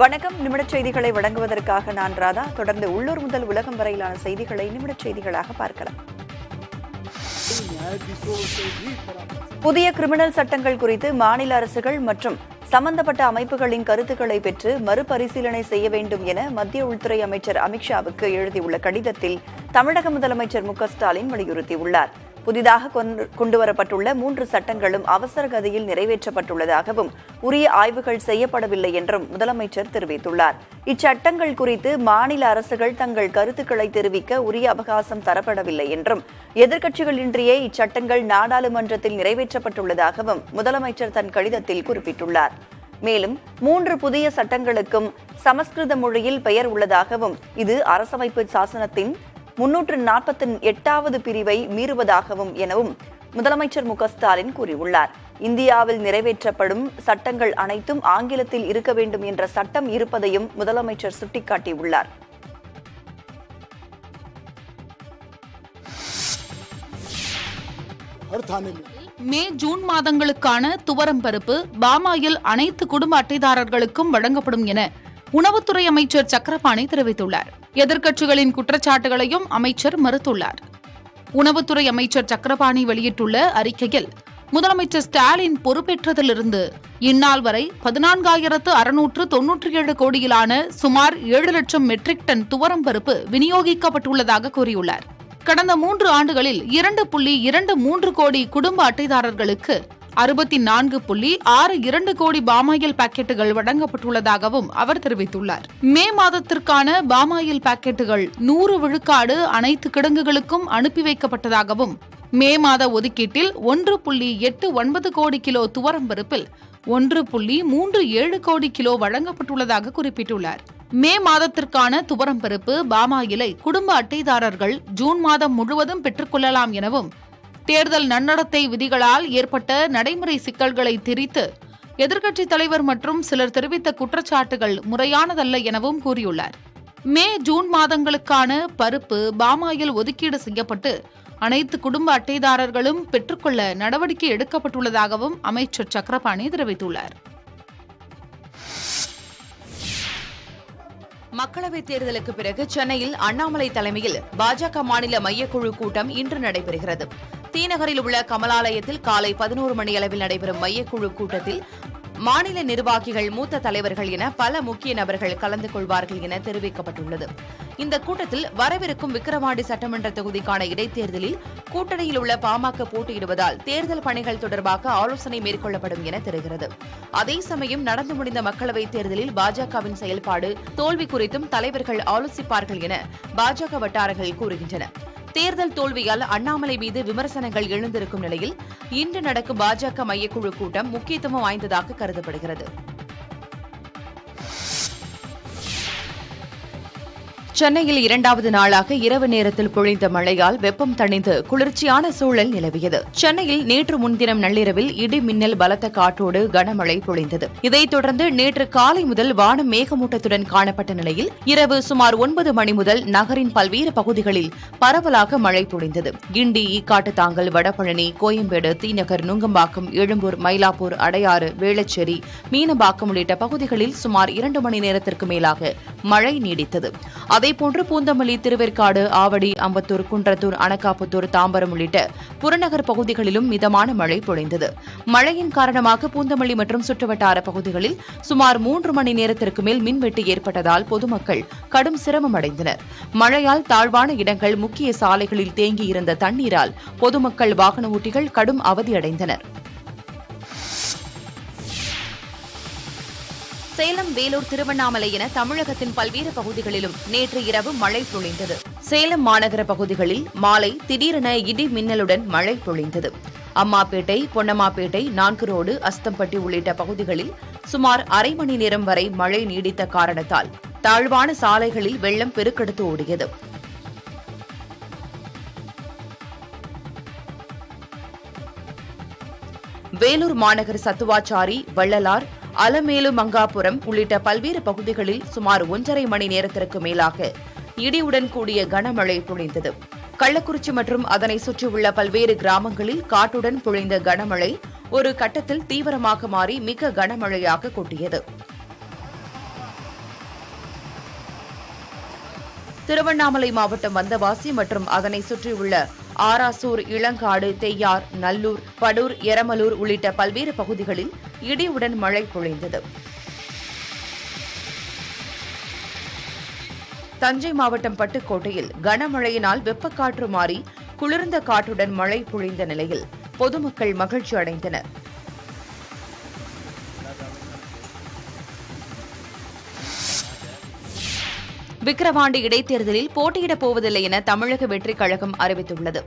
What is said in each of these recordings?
வணக்கம். நிமிடச் செய்திகளை வழங்குவதற்காக நான் ராதா. தொடர்ந்து உள்ளூர் முதல் உலகம் வரையிலான செய்திகளை நிமிடச் செய்திகளாக பார்க்கலாம். புதிய கிரிமினல் சட்டங்கள் குறித்து மாநில அரசுகள் மற்றும் சம்பந்தப்பட்ட அமைப்புகளின் கருத்துக்களை பெற்று மறுபரிசீலனை செய்ய வேண்டும் என மத்திய உள்துறை அமைச்சர் அமித்ஷாவுக்கு எழுதியுள்ள கடிதத்தில் தமிழக முதலமைச்சர் மு.க.ஸ்டாலின் வலியுறுத்தியுள்ளார். புதிதாக கொண்டுவரப்பட்டுள்ள 3 சட்டங்களும் அவசர கதியில் நிறைவேற்றப்பட்டுள்ளதாகவும் உரிய ஆய்வுகள் செய்யப்படவில்லை என்றும் முதலமைச்சர் தெரிவித்துள்ளார். இச்சட்டங்கள் குறித்து மாநில அரசுகள் தங்கள் கருத்துக்களை தெரிவிக்க உரிய அவகாசம் தரப்படவில்லை என்றும் எதிர்க்கட்சிகளின்றியே இச்சட்டங்கள் நாடாளுமன்றத்தில் நிறைவேற்றப்பட்டுள்ளதாகவும் முதலமைச்சர் தன் கடிதத்தில் குறிப்பிட்டுள்ளார். மேலும் 3 புதிய சட்டங்களுக்கும் சமஸ்கிருத மொழியில் பெயர் உள்ளதாகவும் இது அரசமைப்பு சாசனத்தின் 348வது பிரிவை மீறுவதாகவும் எனவும் முதலமைச்சர் மு.க.ஸ்டாலின் கூறியுள்ளார். இந்தியாவில் நிறைவேற்றப்படும் சட்டங்கள் அனைத்தும் ஆங்கிலத்தில் இருக்க வேண்டும் என்ற சட்டம் இருப்பதையும் முதலமைச்சர் சுட்டிக்காட்டியுள்ளார். மே, ஜூன் மாதங்களுக்கான துவரம் பருப்பு, பாமாயில் அனைத்து குடும்ப அட்டைதாரர்களுக்கும் வழங்கப்படும் என உணவுத்துறை அமைச்சர் சக்கரபாணி தெரிவித்துள்ளார். எதிர்க்கட்சிகளின் குற்றச்சாட்டுகளையும் அமைச்சர் மறுத்துள்ளார். உணவுத்துறை அமைச்சர் சக்கரபாணி வெளியிட்டுள்ள அறிக்கையில், முதலமைச்சர் ஸ்டாலின் பொறுப்பேற்றதிலிருந்து இந்நாள் வரை 14,697 கோடியிலான சுமார் 7 லட்சம் மெட்ரிக் டன் துவரம் பருப்பு விநியோகிக்கப்பட்டுள்ளதாக கூறியுள்ளார். கடந்த 3 ஆண்டுகளில் 2.23 கோடி குடும்ப அட்டைதாரர்களுக்கு 64.62 கோடி பாமாயில் பாக்கெட்டுகள் வழங்கப்பட்டுள்ளதாகவும் அவர் தெரிவித்துள்ளார். மே மாதத்திற்கான பாமாயில் பாக்கெட்டுகள் 100 விழுக்காடு அனைத்து கிடங்குகளுக்கும் அனுப்பி வைக்கப்பட்டதாகவும், மே மாத ஒதுக்கீட்டில் 1.89 கோடி கிலோ துவரம் பருப்பில் 1.37 கோடி கிலோ வழங்கப்பட்டுள்ளதாக குறிப்பிட்டுள்ளார். மே மாதத்திற்கான துவரம் பருப்பு, பாமாயிலை குடும்ப அட்டைதாரர்கள் ஜூன் மாதம் முழுவதும் பெற்றுக் கொள்ளலாம் எனவும், தேர்தல் நன்னடத்தை விதிகளால் ஏற்பட்ட நடைமுறை சிக்கல்களை திரித்து எதிர்க்கட்சித் தலைவர் மற்றும் சிலர் தெரிவித்த குற்றச்சாட்டுகள் முறையானதல்ல எனவும் கூறியுள்ளார். மே, ஜூன் மாதங்களுக்கான பருப்பு, பாமாயில் ஒதுக்கீடு செய்யப்பட்டு அனைத்து குடும்ப அட்டைதாரர்களும் பெற்றுக்கொள்ள நடவடிக்கை எடுக்கப்பட்டுள்ளதாகவும் அமைச்சர் சக்கரபாணி தெரிவித்துள்ளார். மக்களவைத் தேர்தலுக்கு பிறகு சென்னையில் அண்ணாமலை தலைமையில் பாஜக மாநில மையக்குழு கூட்டம் இன்று நடைபெறுகிறது. தீநகரில் உள்ள கமலாலயத்தில் காலை 11 மணியளவில் நடைபெறும் மையக்குழு கூட்டத்தில் மாநில நிர்வாகிகள், மூத்த தலைவர்கள் என பல முக்கிய நபர்கள் கலந்து கொள்வார்கள் என தெரிவிக்கப்பட்டுள்ளது. இந்த கூட்டத்தில் வரவிருக்கும் விக்கிரவாண்டி சட்டமன்ற தொகுதிக்கான இடைத்தேர்தலில் கூட்டணியில் உள்ள பாமக போட்டியிடுவதால் தேர்தல் பணிகள் தொடர்பாக ஆலோசனை மேற்கொள்ளப்படும் என தெரிகிறது. அதே சமயம் நடந்து முடிந்த மக்களவைத் தேர்தலில் பாஜகவின் செயல்பாடு, தோல்வி குறித்தும் தலைவர்கள் ஆலோசிப்பார்கள் என பாஜக வட்டாரங்கள் கூறுகின்றன. தேர்தல் தோல்வியால் அண்ணாமலை மீது விமர்சனங்கள் எழுந்திருக்கும் நிலையில் இன்று நடக்கும் பாஜக மையக்குழு கூட்டம் முக்கியத்துவம் வாய்ந்ததாக கருதப்படுகிறது. சென்னையில் 2வது நாளாக இரவு நேரத்தில் பொழிந்த மழையால் வெப்பம் தணிந்து குளிர்ச்சியான சூழல் நிலவியது. சென்னையில் நேற்று முன்தினம் நள்ளிரவில் இடி மின்னல், பலத்த காற்றோடு கனமழை பொழிந்தது. இதைத் தொடர்ந்து நேற்று காலை முதல் வானம் மேகமூட்டத்துடன் காணப்பட்ட நிலையில் இரவு சுமார் 9 மணி முதல் நகரின் பல்வேறு பகுதிகளில் பரவலாக மழை பொழிந்தது. கிண்டி, ஈக்காட்டுத்தாங்கல், வடபழனி, கோயம்பேடு, தீநகர், நுங்கம்பாக்கம், எழும்பூர், மயிலாப்பூர், அடையாறு, வேளச்சேரி, மீனம்பாக்கம் உள்ளிட்ட பகுதிகளில் சுமார் 2 மணி நேரத்திற்கு மேலாக மழை நீடித்தது. அதேபோன்று பூந்தமல்லி, திருவேற்காடு, ஆவடி, அம்பத்தூர், குன்றத்தூர், அனகாபுத்தூர், தாம்பரம் உள்ளிட்ட புறநகர் பகுதிகளிலும் மிதமான மழை பொழிந்தது. மழையின் காரணமாக பூந்தமல்லி மற்றும் சுற்றுவட்டார பகுதிகளில் சுமார் 3 மணி நேரத்திற்கு மேல் மின்வெட்டு ஏற்பட்டதால் பொதுமக்கள் கடும் சிரமம் அடைந்தனர். மழையால் தாழ்வான இடங்கள், முக்கிய சாலைகளில் தேங்கியிருந்த தண்ணீரால் பொதுமக்கள், வாகன ஓட்டிகள் கடும் அவதியடைந்தனர். சேலம், வேலூர், திருவண்ணாமலை என தமிழகத்தின் பல்வேறு பகுதிகளிலும் நேற்று இரவு மழை பொழிந்தது. சேலம் மாநகர பகுதிகளில் மாலை திடீரென இடி மின்னலுடன் மழை பொழிந்தது. அம்மாப்பேட்டை, பொன்னம்மாப்பேட்டை, 4 ரோடு, அஸ்தம்பட்டி உள்ளிட்ட பகுதிகளில் சுமார் அரை மணி நேரம் வரை மழை நீடித்த காரணத்தால் தாழ்வான சாலைகளில் வெள்ளம் பெருக்கெடுத்து ஓடியது. வேலூர் மாநகர் சத்துவாச்சாரி, வள்ளலார், அலமேலு, மங்காபுரம் உள்ளிட்ட பல்வேறு பகுதிகளில் சுமார் 1.5 மணி நேரத்திற்கு மேலாக இடியுடன் கூடிய கனமழை பொழிந்தது. கள்ளக்குறிச்சி மற்றும் அதனை சுற்றியுள்ள பல்வேறு கிராமங்களில் காற்றுடன் பொழிந்த கனமழை ஒரு கட்டத்தில் தீவிரமாக மாறி மிக கனமழையாக கொட்டியது. திருவண்ணாமலை மாவட்டம் வந்தவாசி மற்றும் அதனை சுற்றியுள்ள ஆராசூர், இளங்காடு, தெய்யார், நல்லூர், படூர், எரமலூர் உள்ளிட்ட பல்வேறு பகுதிகளில் இடியுடன் மழை பொழிந்தது. தஞ்சை மாவட்டம் பட்டுக்கோட்டையில் கனமழையினால் வெப்பக்காற்று மாறி குளிர்ந்த காற்றுடன் மழை பொழிந்த நிலையில் பொதுமக்கள் மகிழ்ச்சி அடைந்தனர். விக்கிரவாண்டி இடைத்தேர்தலில் போட்டியிடப் போவதில்லை என தமிழக வெற்றிக் கழகம் அறிவித்துள்ளது.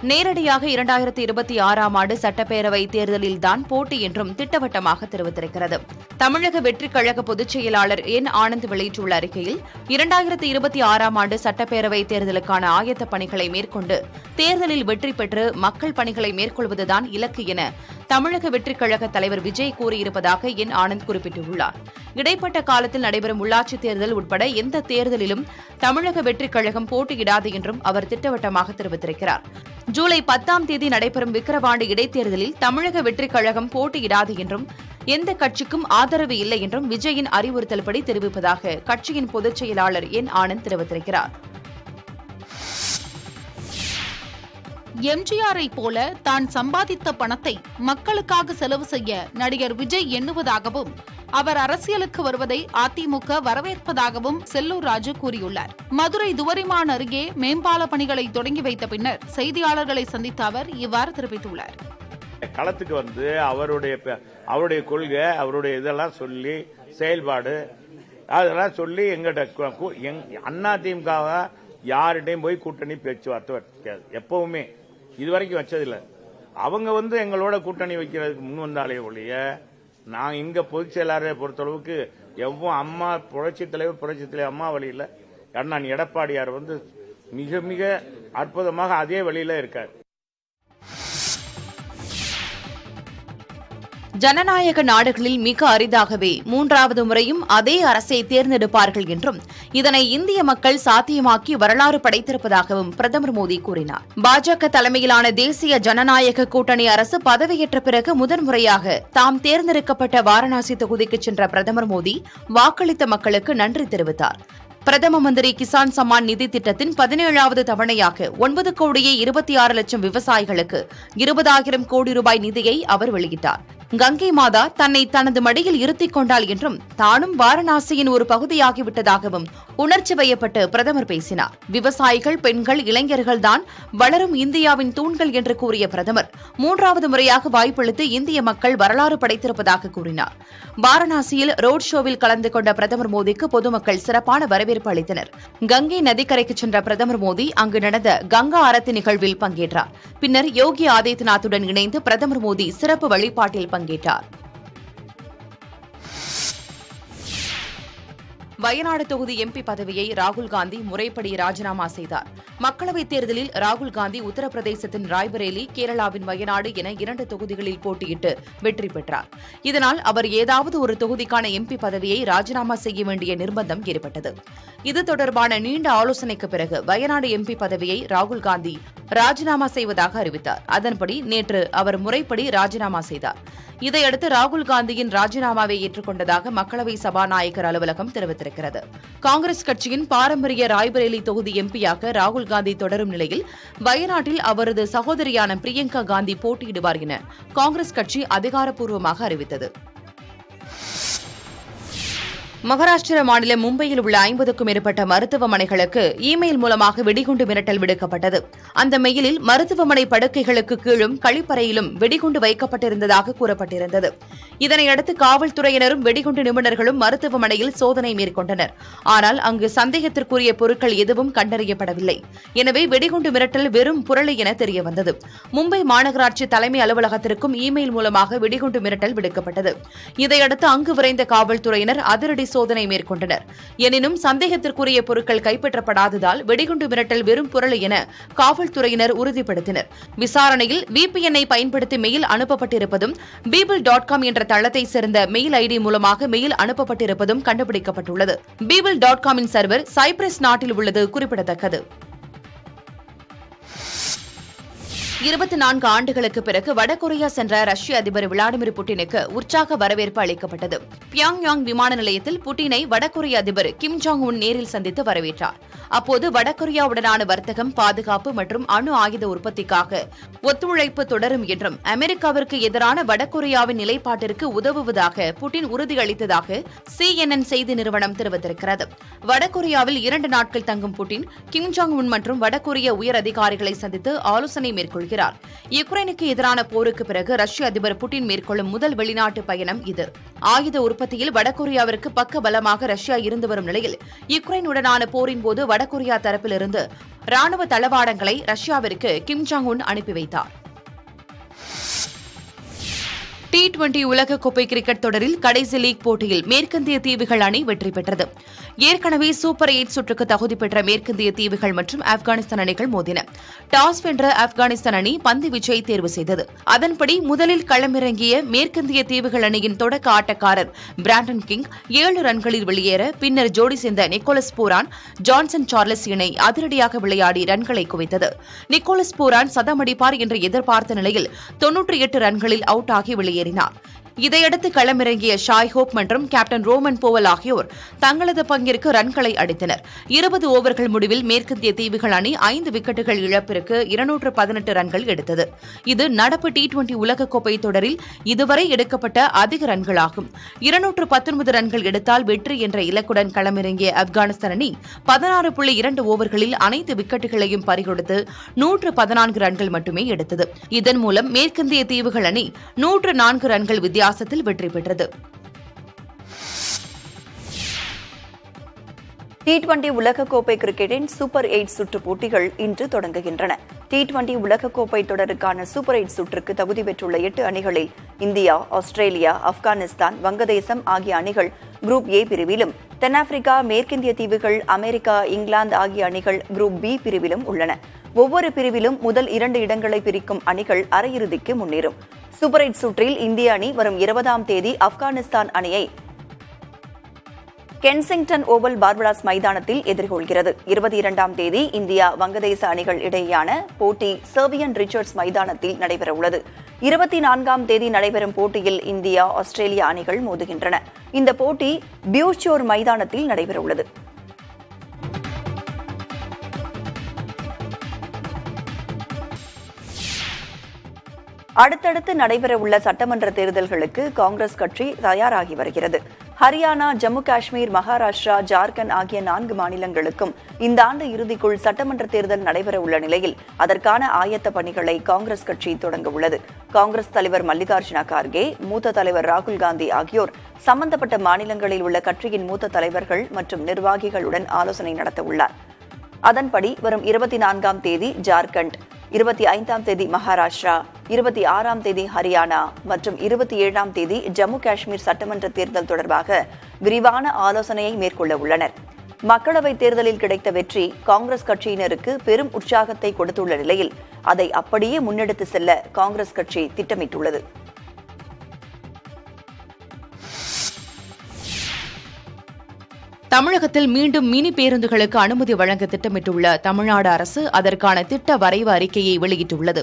நேரடியாக 2026ஆம் ஆண்டு சட்டப்பேரவை தேர்தலில்தான் போட்டி என்றும் திட்டவட்டமாக தெரிவித்திருக்கிறது. தமிழக வெற்றிக் கழக பொதுச் செயலாளர் என் ஆனந்த் வெளியிட்டுள்ள அறிக்கையில் 2026ஆம் ஆண்டு சட்டப்பேரவை தேர்தலுக்கான ஆயத்த பணிகளை மேற்கொண்டு தேர்தலில் வெற்றி பெற்று மக்கள் பணிகளை மேற்கொள்வதுதான் இலக்கு என தமிழக வெற்றிக் கழக தலைவர் விஜய் கூறியிருப்பதாக என் ஆனந்த் குறிப்பிட்டுள்ளார். இடைப்பட்ட காலத்தில் நடைபெறும் உள்ளாட்சித் தேர்தல் உட்பட எந்த தேர்தலிலும் தமிழக வெற்றிக் கழகம் போட்டியிடாது என்றும் அவர் திட்டவட்டமாக தெரிவித்திருக்கிறார். ஜூலை 10ஆம் தேதி நடைபெறும் விக்கிரவாண்டி இடைத்தேர்தலில் தமிழக வெற்றிக் கழகம் போட்டியிடாது என்றும் எந்த கட்சிக்கும் ஆதரவு இல்லை என்றும் விஜயின் அறிவுறுத்தல்படி தெரிவிப்பதாக கட்சியின் பொதுச் செயலாளர் என் ஆனந்த் தெரிவித்திருக்கிறார். எம்ஜிஆரை போல தான் சம்பாதித்த பணத்தை மக்களுக்காக செலவு செய்ய நடிகர் விஜய் எண்ணுவதாகவும் அவர் அரசியலுக்கு வருவதை அதிமுக வரவேற்பதாகவும் செல்லூர் ராஜு கூறியுள்ளார். மதுரை துவரிமான் அருகே மேம்பால பணிகளை தொடங்கி வைத்த பின்னர் செய்தியாளர்களை சந்தித்த அவர் இவ்வாறு தெரிவித்துள்ளார். களத்துக்கு வந்து அவருடைய கொள்கை, அவருடைய இதெல்லாம் சொல்லி செயல்பாடு அதெல்லாம் சொல்லி எங்கிட்ட அதிமுக யார்கிட்டையும் போய் கூட்டணி பேச்சுவார்த்தை வைக்காது. எப்பவுமே இதுவரைக்கும் வச்சதில்லை. அவங்க வந்து எங்களோட கூட்டணி வைக்கிறதுக்கு முன் வந்தாலே ஒழிய நான் இங்க பொதுச் செயலாளரை பொறுத்தளவுக்கு அம்மா புரட்சி தலைவர் அம்மா வழியில் அண்ணன் எடப்பாடியார் வந்து மிக மிக அற்புதமாக அதே வழியில இருக்கார். ஜனநாயக நாடுகளில் மிக அரிதாகவே 3வது முறையும் அதே அரசை தேர்ந்தெடுப்பார்கள் என்றும் இதனை இந்திய மக்கள் சாத்தியமாக்கி வரலாறு படைத்திருப்பதாகவும் பிரதமர் மோடி கூறினார். பாஜக தலைமையிலான தேசிய ஜனநாயக கூட்டணி அரசு பதவியேற்ற பிறகு முதன்முறையாக தாம் தேர்ந்தெடுக்கப்பட்ட வாரணாசி தொகுதிக்கு சென்ற பிரதமர் மோடி வாக்களித்த மக்களுக்கு நன்றி தெரிவித்தார். பிரதம மந்திரி கிசான் சம்மான் நிதி திட்டத்தின் 17வது தவணையாக 9,26,00,000 விவசாயிகளுக்கு 20,000 கோடி ரூபாய் நிதியை அவர் வெளியிட்டார். கங்கை மாதா தன்னை தனது மடியில் இருத்திக் கொண்டாள் என்றும் தானும் வாரணாசியின் ஒரு பகுதியாகிவிட்டதாகவும் உணர்ச்சி வயப்பட்டு பிரதமர் பேசினார். விவசாயிகள், பெண்கள், இளைஞர்கள்தான் வளரும் இந்தியாவின் தூண்கள் என்று கூறிய பிரதமர் 3வது முறையாக வாய்ப்பளித்து இந்திய மக்கள் வரலாறு படைத்திருப்பதாக கூறினார். வாரணாசியில் ரோட் ஷோவில் கலந்து கொண்ட பிரதமர் மோடிக்கு பொதுமக்கள் சிறப்பான வரவேற்பு அளித்தனர். கங்கை நதிக்கரைக்கு சென்ற பிரதமர் மோடி அங்கு நடந்த கங்கா ஆரத்தி நிகழ்வில் பங்கேற்றார். பின்னர் யோகி ஆதித்யநாத்துடன் இணைந்து பிரதமர் மோடி சிறப்பு வழிபாட்டில் பங்கேற்றார். வயநாடு தொகுதி எம்பி பதவியை ராகுல் காந்தி முறைப்படி ராஜினாமா செய்தார். மக்களவைத் தேர்தலில் ராகுல் காந்தி உத்தரப்பிரதேசத்தின் ராய்பரேலி, கேரளாவின் வயநாடு என 2 தொகுதிகளில் போட்டியிட்டு வெற்றி பெற்றார். இதனால் அவர் ஏதாவது ஒரு தொகுதிக்கான எம்பி பதவியை ராஜினாமா செய்ய வேண்டிய நிர்பந்தம் ஏற்பட்டது. இது தொடர்பான நீண்ட ஆலோசனைக்கு பிறகு வயநாடு எம்பி பதவியை ராகுல் காந்தி ராஜினாமா செய்வதாக அறிவித்தார். அதன்படி நேற்று அவர் முறைப்படி ராஜினாமா செய்தார். இதையடுத்து ராகுல் காந்தியின் ராஜினாமாவை ஏற்றுக்கொண்டதாக மக்களவை சபாநாயகர் அலுவலகம் தெரிவித்திருக்கிறது. காங்கிரஸ் கட்சியின் பாரம்பரிய ராய்பரேலி தொகுதி எம்பியாக ராகுல் காந்தி தொடரும் நிலையில் வயநாட்டில் அவரது சகோதரியான பிரியங்கா காந்தி போட்டியிடுவார் என காங்கிரஸ் கட்சி அதிகாரப்பூர்வமாக அறிவித்தது. மகாராஷ்டிர மாநிலம் மும்பையில் உள்ள 50க்கும் மேற்பட்ட மருத்துவமனைகளுக்கு இமெயில் மூலமாக வெடிகுண்டு மிரட்டல் விடுக்கப்பட்டது. அந்த மெயிலில் மருத்துவமனை படுக்கைகளுக்கு கீழும் கழிப்பறையிலும் வெடிகுண்டு வைக்கப்பட்டிருந்ததாக கூறப்பட்டிருந்தது. இதனையடுத்து காவல்துறையினரும் வெடிகுண்டு நிபுணர்களும் மருத்துவமனையில் சோதனை மேற்கொண்டனர். ஆனால் அங்கு சந்தேகத்திற்குரிய பொருட்கள் எதுவும் கண்டறியப்படவில்லை. எனவே வெடிகுண்டு மிரட்டல் வெறும் புரளி என தெரியவந்தது. மும்பை மாநகராட்சி தலைமை அலுவலகத்திற்கும் இமெயில் மூலமாக வெடிகுண்டு மிரட்டல் விடுக்கப்பட்டது. இதையடுத்து அங்கு விரைந்த காவல்துறையினர் அதிரடி சோதனை மேற்கொண்டனர். எனினும் சந்தேகத்திற்குரிய பொருட்கள் கைப்பற்றப்படாததால் வெடிகுண்டு மிரட்டல் வெறும் புரளி என காவல்துறையினர் உறுதிப்படுத்தினர். விசாரணையில் VPN-ஐ பயன்படுத்தி மெயில் அனுப்பப்பட்டிருப்பதும் Beeble.com என்ற தளத்தை சேர்ந்த மெயில் ஐடி மூலமாக மெயில் அனுப்பப்பட்டிருப்பதும் கண்டுபிடிக்கப்பட்டுள்ளது. Beeble.com-இன் சர்வர் சைப்ரஸ் நாட்டில் உள்ளது குறிப்பிடத்தக்கது. 24 ஆண்டுகளுக்கு பிறகு வடகொரியா சென்ற ரஷ்ய அதிபர் விளாடிமிர் புட்டினுக்கு உற்சாக வரவேற்பு அளிக்கப்பட்டது. பியாங்யாங் விமான நிலையத்தில் புட்டினை வடகொரிய அதிபர் கிம் ஜாங் உன் நேரில் சந்தித்து வரவேற்றார். அப்போது வடகொரியாவுடனான வர்த்தகம், பாதுகாப்பு மற்றும் அணு ஆயுத உற்பத்திக்காக ஒத்துழைப்பு தொடரும் என்றும் அமெரிக்காவிற்கு எதிரான வடகொரியாவின் நிலைப்பாட்டிற்கு உதவுவதாக புட்டின் உறுதியளித்ததாக CNN செய்தி நிறுவனம் தெரிவித்திருக்கிறது. வடகொரியாவில் 2 நாட்கள் தங்கும் புட்டின் கிம் ஜாங் உன் மற்றும் வடகொரிய உயர் அதிகாரிகளை சந்தித்து ஆலோசனை மேற்கொள்கிறார். யுக்ரைனுக்கு எதிரான போருக்கு பிறகு ரஷ்ய அதிபர் புட்டின் மேற்கொள்ளும் முதல் வெளிநாட்டு பயணம் இது. ஆயுத உற்பத்தியில் வடகொரியாவிற்கு பக்க பலமாக ரஷ்யா இருந்து வரும் நிலையில் யுக்ரைனுடனான போரின் போது வடகொரியா தரப்பிலிருந்து ராணுவ தளவாடங்களை ரஷ்யாவிற்கு கிம் ஜாங் உன் அனுப்பி வைத்தார். T20 உலகக்கோப்பை கிரிக்கெட் தொடரில் கடைசி லீக் போட்டியில் மேற்கிந்திய தீவுகள் அணி வெற்றி பெற்றது. ஏற்கனவே சூப்பர் 8 சுற்றுக்கு தகுதி பெற்ற மேற்கிந்திய தீவுகள் மற்றும் ஆப்கானிஸ்தான் அணிகள் மோதின. டாஸ் வென்ற ஆப்கானிஸ்தான் அணி பந்து வீச்சை தேர்வு செய்தது. அதன்படி முதலில் களமிறங்கிய மேற்கிந்திய தீவுகள் அணியின் தொடக்க ஆட்டக்காரர் பிராண்டன் கிங் 7 ரன்களில் வெளியேற, பின்னர் ஜோடி சேர்ந்த நிக்கோலஸ் பூரான், ஜான்சன் சார்லஸ் இணை அதிரடியாக விளையாடி ரன்களை குவித்தது. நிக்கோலஸ் பூரான் சதமடிப்பார் என்று எதிர்பார்த்த நிலையில் 98 ரன்களில் அவுட் ஆகி வெளியேறினார். இதையடுத்து களமிறங்கிய ஷாய் ஹோப் மற்றும் கேப்டன் ரோமன் போவல் ஆகியோர் தங்களது பங்கிற்கு ரன்களை அடித்தனர். 20 ஓவர்கள் முடிவில் மேற்கிந்திய தீவுகள் அணி 5 விக்கெட்டுகள் இழப்பிற்கு 218 ரன்கள் எடுத்தது. இது நடப்பு T20 உலகக்கோப்பை தொடரில் இதுவரை எடுக்கப்பட்ட அதிக ரன்களாகும். 219 ரன்கள் எடுத்தால் வெற்றி என்ற இலக்குடன் களமிறங்கிய ஆப்கானிஸ்தான் அணி 16.2 ஓவர்களில் அனைத்து விக்கெட்டுகளையும் பறிகொடுத்து 114 ரன்கள் மட்டுமே எடுத்தது. இதன் மூலம் மேற்கிந்திய தீவுகள் அணி 104 ரன்கள் வித்தியாசத்தில் வெற்றி பெற்றது. T20 உலகக்கோப்பை கிரிக்கெட்டின் சூப்பர் 8 சுற்று போட்டிகள் இன்று தொடங்குகின்றன. T20 உலகக்கோப்பை தொடருக்கான சூப்பர் 8 சுற்றுக்கு தகுதி பெற்றுள்ள 8 அணிகளில் இந்தியா, ஆஸ்திரேலியா, ஆப்கானிஸ்தான், வங்கதேசம் ஆகிய அணிகள் குரூப் A பிரிவிலும், தென்னாப்பிரிக்கா, மேற்கிந்திய தீவுகள், அமெரிக்கா, இங்கிலாந்து ஆகிய அணிகள் குரூப் B பிரிவிலும் உள்ளன. ஒவ்வொரு பிரிவிலும் முதல் 2 இடங்களை பிரிக்கும் அணிகள் அரையிறுதிக்கு முன்னேறும். சூப்பர் 8 சுற்றில் இந்திய அணி வரும் 20ஆம் தேதி ஆப்கானிஸ்தான் அணியை கென்சிங்டன் ஓவல் பார்படாஸ் மைதானத்தில் எதிர்கொள்கிறது. 22ஆம் தேதி இந்தியா, வங்கதேச அணிகள் இடையேயான போட்டி சர்வியன் ரிச்சர்ட்ஸ் மைதானத்தில் நடைபெறவுள்ளது. 24ஆம் தேதி நடைபெறும் போட்டியில் இந்தியா, ஆஸ்திரேலியா அணிகள் மோதுகின்றன. இந்த போட்டி பியூச்சோர் மைதானத்தில் நடைபெறவுள்ளது. அடுத்தடுத்து நடைபெறவுள்ள சட்டமன்ற தேர்தல்களுக்கு காங்கிரஸ் கட்சி தயாராகி வருகிறது. ஹரியானா, ஜம்மு காஷ்மீர், மகாராஷ்டிரா, ஜார்க்கண்ட் ஆகிய 4 மாநிலங்களுக்கும் இந்த ஆண்டு இறுதிக்குள் சட்டமன்ற தேர்தல் நடைபெறவுள்ள நிலையில் அதற்கான ஆயத்த பணிகளை காங்கிரஸ் கட்சி தொடங்க உள்ளது. காங்கிரஸ் தலைவர் மல்லிகார்ஜுன கார்கே, மூத்த தலைவர் ராகுல் காந்தி ஆகியோர் சம்பந்தப்பட்ட மாநிலங்களில் உள்ள கட்சியின் மூத்த தலைவர்கள் மற்றும் நிர்வாகிகளுடன் ஆலோசனை நடத்த உள்ளார். அதன்படி வரும் 24ஆம் தேதி ஜார்க்கண்ட், 25ஆம் தேதி மகாராஷ்டிரா, 26ஆம் தேதி ஹரியானா மற்றும் 27ஆம் தேதி ஜம்மு காஷ்மீர் சட்டமன்ற தேர்தல் தொடர்பாக விரிவான ஆலோசனையை மேற்கொள்ள உள்ளனர். மக்களவைத் தேர்தலில் கிடைத்த வெற்றி காங்கிரஸ் கட்சியினருக்கு பெரும் உற்சாகத்தை கொடுத்துள்ள நிலையில் அதை அப்படியே முன்னெடுத்து செல்ல காங்கிரஸ் கட்சி திட்டமிட்டுள்ளது. தமிழகத்தில் மீண்டும் மினி பேருந்துகளுக்கு அனுமதி வழங்க திட்டமிட்டுள்ள தமிழ்நாடு அரசு அதற்கான திட்ட வரைவு அறிக்கையை வெளியிட்டுள்ளது.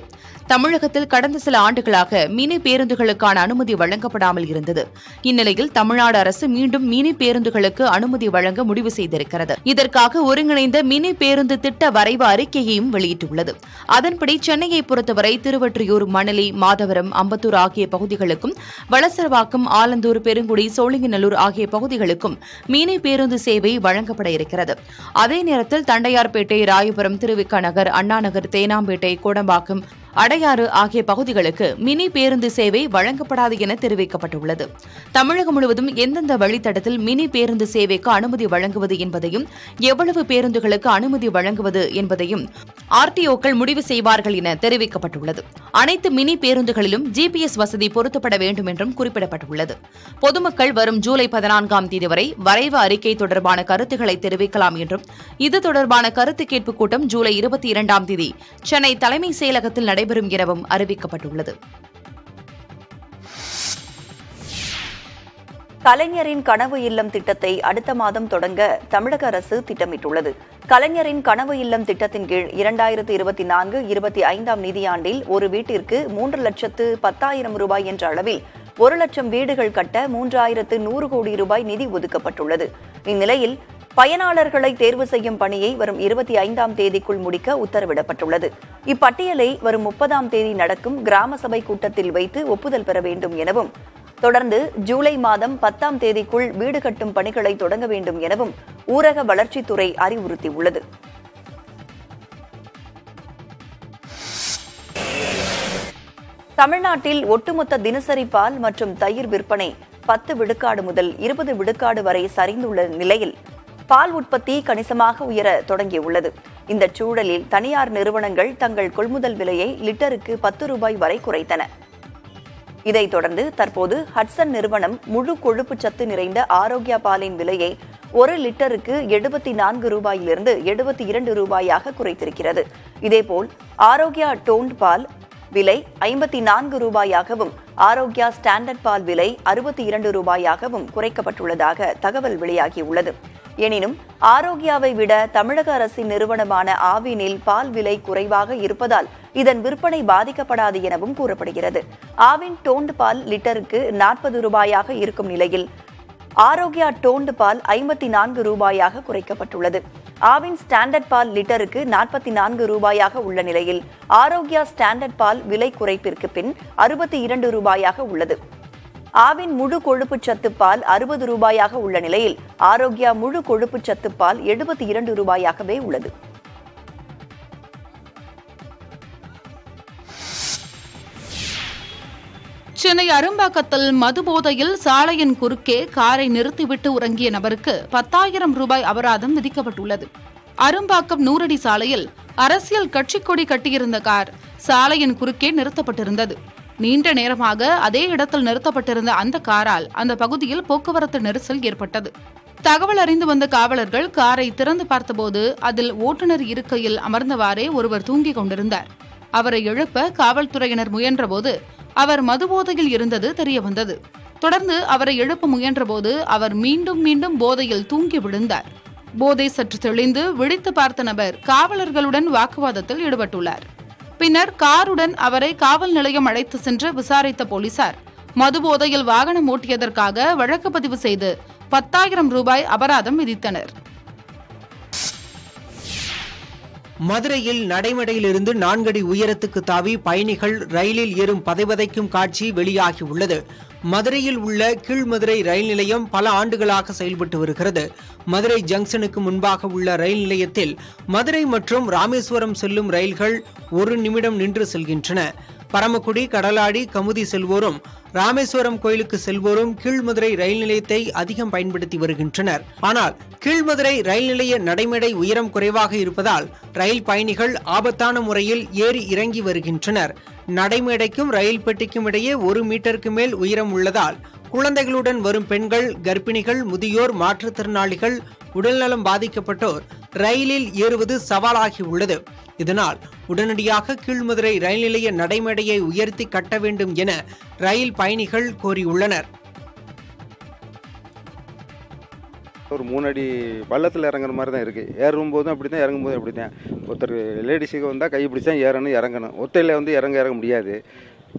தமிழகத்தில் கடந்த சில ஆண்டுகளாக மினி பேருந்துகளுக்கான அனுமதி வழங்கப்படாமல் இருந்தது. இந்நிலையில் தமிழ்நாடு அரசு மீண்டும் மினி பேருந்துகளுக்கு அனுமதி வழங்க முடிவு செய்திருக்கிறது. இதற்காக ஒருங்கிணைந்த மினி பேருந்து திட்ட வரைவு அறிக்கையையும் வெளியிட்டுள்ளது. அதன்படி சென்னையை பொறுத்தவரை திருவொற்றியூர், மணலி, மாதவரம், அம்பத்தூர் ஆகிய பகுதிகளுக்கும், வளசரவாக்கம், ஆலந்தூர், பெருங்குடி, சோழிங்கநல்லூர் ஆகிய பகுதிகளுக்கும் மினி பேருந்து சேவை வழங்கப்பட இருக்கிறது. அதே நேரத்தில் தண்டையார்பேட்டை, ராயபுரம், திருவிக நகர், அண்ணாநகர், தேனாம்பேட்டை, கோடம்பாக்கம், அடையாறு ஆகிய பகுதிகளுக்கு மினி பேருந்து சேவை வழங்கப்படாது என தெரிவிக்கப்பட்டுள்ளது. தமிழகம் முழுவதும் எந்தெந்த வழித்தடத்தில் மினி பேருந்து சேவைக்கு அனுமதி வழங்குவது என்பதையும், எவ்வளவு பேருந்துகளுக்கு அனுமதி வழங்குவது என்பதையும் RTOக்கள் முடிவு செய்வார்கள் என தெரிவிக்கப்பட்டுள்ளது. அனைத்து மினி பேருந்துகளிலும் GPS வசதி பொருத்தப்பட வேண்டும் என்றும் குறிப்பிடப்பட்டுள்ளது. பொதுமக்கள் வரும் ஜூலை 14ஆம் தேதி வரை வரைவு அறிக்கை தொடர்பான கருத்துக்களை தெரிவிக்கலாம் என்றும், இது தொடர்பான கருத்து கேட்பு கூட்டம் ஜூலை 22ஆம் தேதி சென்னை தலைமைச் செயலகத்தில் நடைபெறும் எனவும் அறிவிக்கப்பட்டுள்ளது. கலைஞரின் கனவு இல்லம் திட்டத்தை அடுத்த மாதம் தொடங்க தமிழக அரசு திட்டமிட்டுள்ளது. கலைஞரின் கனவு இல்லம் திட்டத்தின் கீழ் 2024-25 நிதியாண்டில் ஒரு வீட்டிற்கு 3,10,000 ரூபாய் என்ற அளவில் 1,00,000 வீடுகள் கட்ட 3,100 கோடி ரூபாய் நிதி ஒதுக்கப்பட்டுள்ளது. இந்நிலையில் பயனாளர்களை தேர்வு செய்யும் பணியை வரும் 25ஆம் தேதிக்குள் முடிக்க உத்தரவிடப்பட்டுள்ளது. இப்பட்டியலை வரும் 30ஆம் தேதி நடக்கும் கிராம சபை கூட்டத்தில் வைத்து ஒப்புதல் பெற வேண்டும் எனவும், தொடர்ந்து ஜூலை மாதம் 10ஆம் தேதிக்குள் வீடு கட்டும் பணிகளை தொடங்க வேண்டும் எனவும் ஊரக வளர்ச்சித்துறை அறிவுறுத்தியுள்ளது. தமிழ்நாட்டில் ஒட்டுமொத்த தினசரி பால் மற்றும் தயிர் விற்பனை 10 விழுக்காடு முதல் 20 விழுக்காடு வரை சரிந்துள்ள நிலையில் பால் உற்பத்தி கணிசமாக உயர தொடங்கியுள்ளது. இந்த சூழலில் தனியார் நிறுவனங்கள் தங்கள் கொள்முதல் விலையை லிட்டருக்கு 10 ரூபாய் வரை குறைத்தன. இதைத் தொடர்ந்து தற்போது ஹட்சன் நிறுவனம் முழு கொழுப்பு சத்து நிறைந்த ஆரோக்கியா பாலின் விலையை 1 லிட்டருக்கு 74 ரூபாயிலிருந்து 72 ரூபாயாக குறைத்திருக்கிறது. இதேபோல் ஆரோக்கியா டோன்ட் பால் விலை 54 ரூபாயாகவும் ஆரோக்கியா ஸ்டாண்டர்ட் பால் விலை 62 ரூபாயாகவும் குறைக்கப்பட்டுள்ளதாக தகவல் வெளியாகியுள்ளது. எனினும் ஆரோக்கியாவை விட தமிழக அரசின் நிறுவனமான ஆவினில் பால் விலை குறைவாக இருப்பதால் இதன் விற்பனை பாதிக்கப்படாது எனவும் கூறப்படுகிறது. ஆவின் டோன்ட் பால் லிட்டருக்கு 40 ரூபாயாக இருக்கும் நிலையில் ஆரோக்கியா டோன்ட் பால் 54 ரூபாயாக குறைக்கப்பட்டுள்ளது. ஆவின் ஸ்டாண்டர்ட் பால் லிட்டருக்கு 44 ரூபாயாக உள்ள நிலையில் ஆரோக்கியா ஸ்டாண்டர்ட் பால் விலை குறைப்பிற்கு பின் 62 ரூபாயாக உள்ளது. ஆவின் முழு கொழுப்பு சத்து பால் 60 ரூபாயாக உள்ள நிலையில் ஆரோக்கியா முழு கொழுப்பு சத்து பால் 72 ரூபாயாகவே உள்ளது. சென்னை அரும்பாக்கத்தில் மதுபோதையில் சாலையின் குறுக்கே காரை நிறுத்திவிட்டு உறங்கிய நபருக்கு 10,000 ரூபாய் அபராதம் விதிக்கப்பட்டுள்ளது. அரும்பாக்கம் 100 அடி சாலையில் அரசியல் கட்சிக் கொடி கட்டியிருந்த கார் சாலையின் குறுக்கே நிறுத்தப்பட்டிருந்தது. நீண்ட நேரமாக அதே இடத்தில் நிறுத்தப்பட்டிருந்த அந்த காரால் அந்த பகுதியில் போக்குவரத்து நெரிசல் ஏற்பட்டது. தகவல் அறிந்து வந்த காவலர்கள் காரை திறந்து பார்த்தபோது அதில் ஓட்டுநர் இருக்கையில் அமர்ந்தவாறே ஒருவர் தூங்கிக் கொண்டிருந்தார். அவரை எழுப்ப காவல்துறையினர் முயன்றபோது அவர் மதுபோதையில் இருந்தது தெரியவந்தது. தொடர்ந்து அவரை எழுப்ப முயன்றபோது அவர் மீண்டும் போதையில் தூங்கி விழுந்தார். போதை சற்று தெளிந்து விழித்து பார்த்த நபர் காவலர்களுடன் வாக்குவாதத்தில் ஈடுபட்டுள்ளார். பின்னர் காருடன் அவரை காவல் நிலையம் அழைத்து சென்று விசாரித்த போலீசார் மதுபோதையில் வாகனம் ஓட்டியதற்காக வழக்கு பதிவு செய்து 10,000 ரூபாய் அபராதம் விதித்தனர். மதுரையில் நடைமேடையிலிருந்து 4 அடி உயரத்துக்கு தாவி பயணிகள் ரயிலில் ஏறும் பதைபதைக்கும் காட்சி வெளியாகியுள்ளது. மதுரையில் உள்ள கீழ்மதுரை ரயில் நிலையம் பல ஆண்டுகளாக செயல்பட்டு வருகிறது. மதுரை ஜங்ஷனுக்கு முன்பாக உள்ள ரயில் நிலையத்தில் மதுரை மற்றும் ராமேஸ்வரம் செல்லும் ரயில்கள் 1 நிமிடம் நின்று செல்கின்றன. பரமக்குடி, கடலாடி, கமுதி செல்வோரும் ராமேஸ்வரம் கோயிலுக்கு செல்வோரும் கீழ்மதுரை ரயில் நிலையத்தை அதிகம் பயன்படுத்தி வருகின்றனர். ஆனால் கீழ்மதுரை ரயில் நிலைய நடைமேடை உயரம் குறைவாக இருப்பதால் ரயில் பயணிகள் ஆபத்தான முறையில் ஏறி இறங்கி வருகின்றனர். நடைமேடைக்கும் ரயில் பெட்டிக்கும் இடையே 1 மீட்டருக்கு மேல் உயரம் உள்ளதால் குழந்தைகளுடன் வரும் பெண்கள், கர்ப்பிணிகள், முதியோர், மாற்றுத்திறனாளிகள், உடல்நலம் பாதிக்கப்பட்டோர் ரயிலில் ஏறுவது சவாலாகி உள்ளது. இதனால் உடனடியாக கீழ்மதுரை ரயில் நிலைய நடைமேடையை உயர்த்தி கட்ட வேண்டும் என ரயில் பயணிகள் கோரியுள்ளனர். ஒரு 3 அடி பள்ளத்தில் இறங்குற மாதிரி தான் இருக்குது. ஏறும் போதும் அப்படி தான், இறங்கும் போதும் அப்படி தான். ஒருத்தர் லேடிஸுக்கு வந்தால் கை பிடிச்சா ஏறணும், இறங்கணும். ஒத்தையில் வந்து இறங்க முடியாது.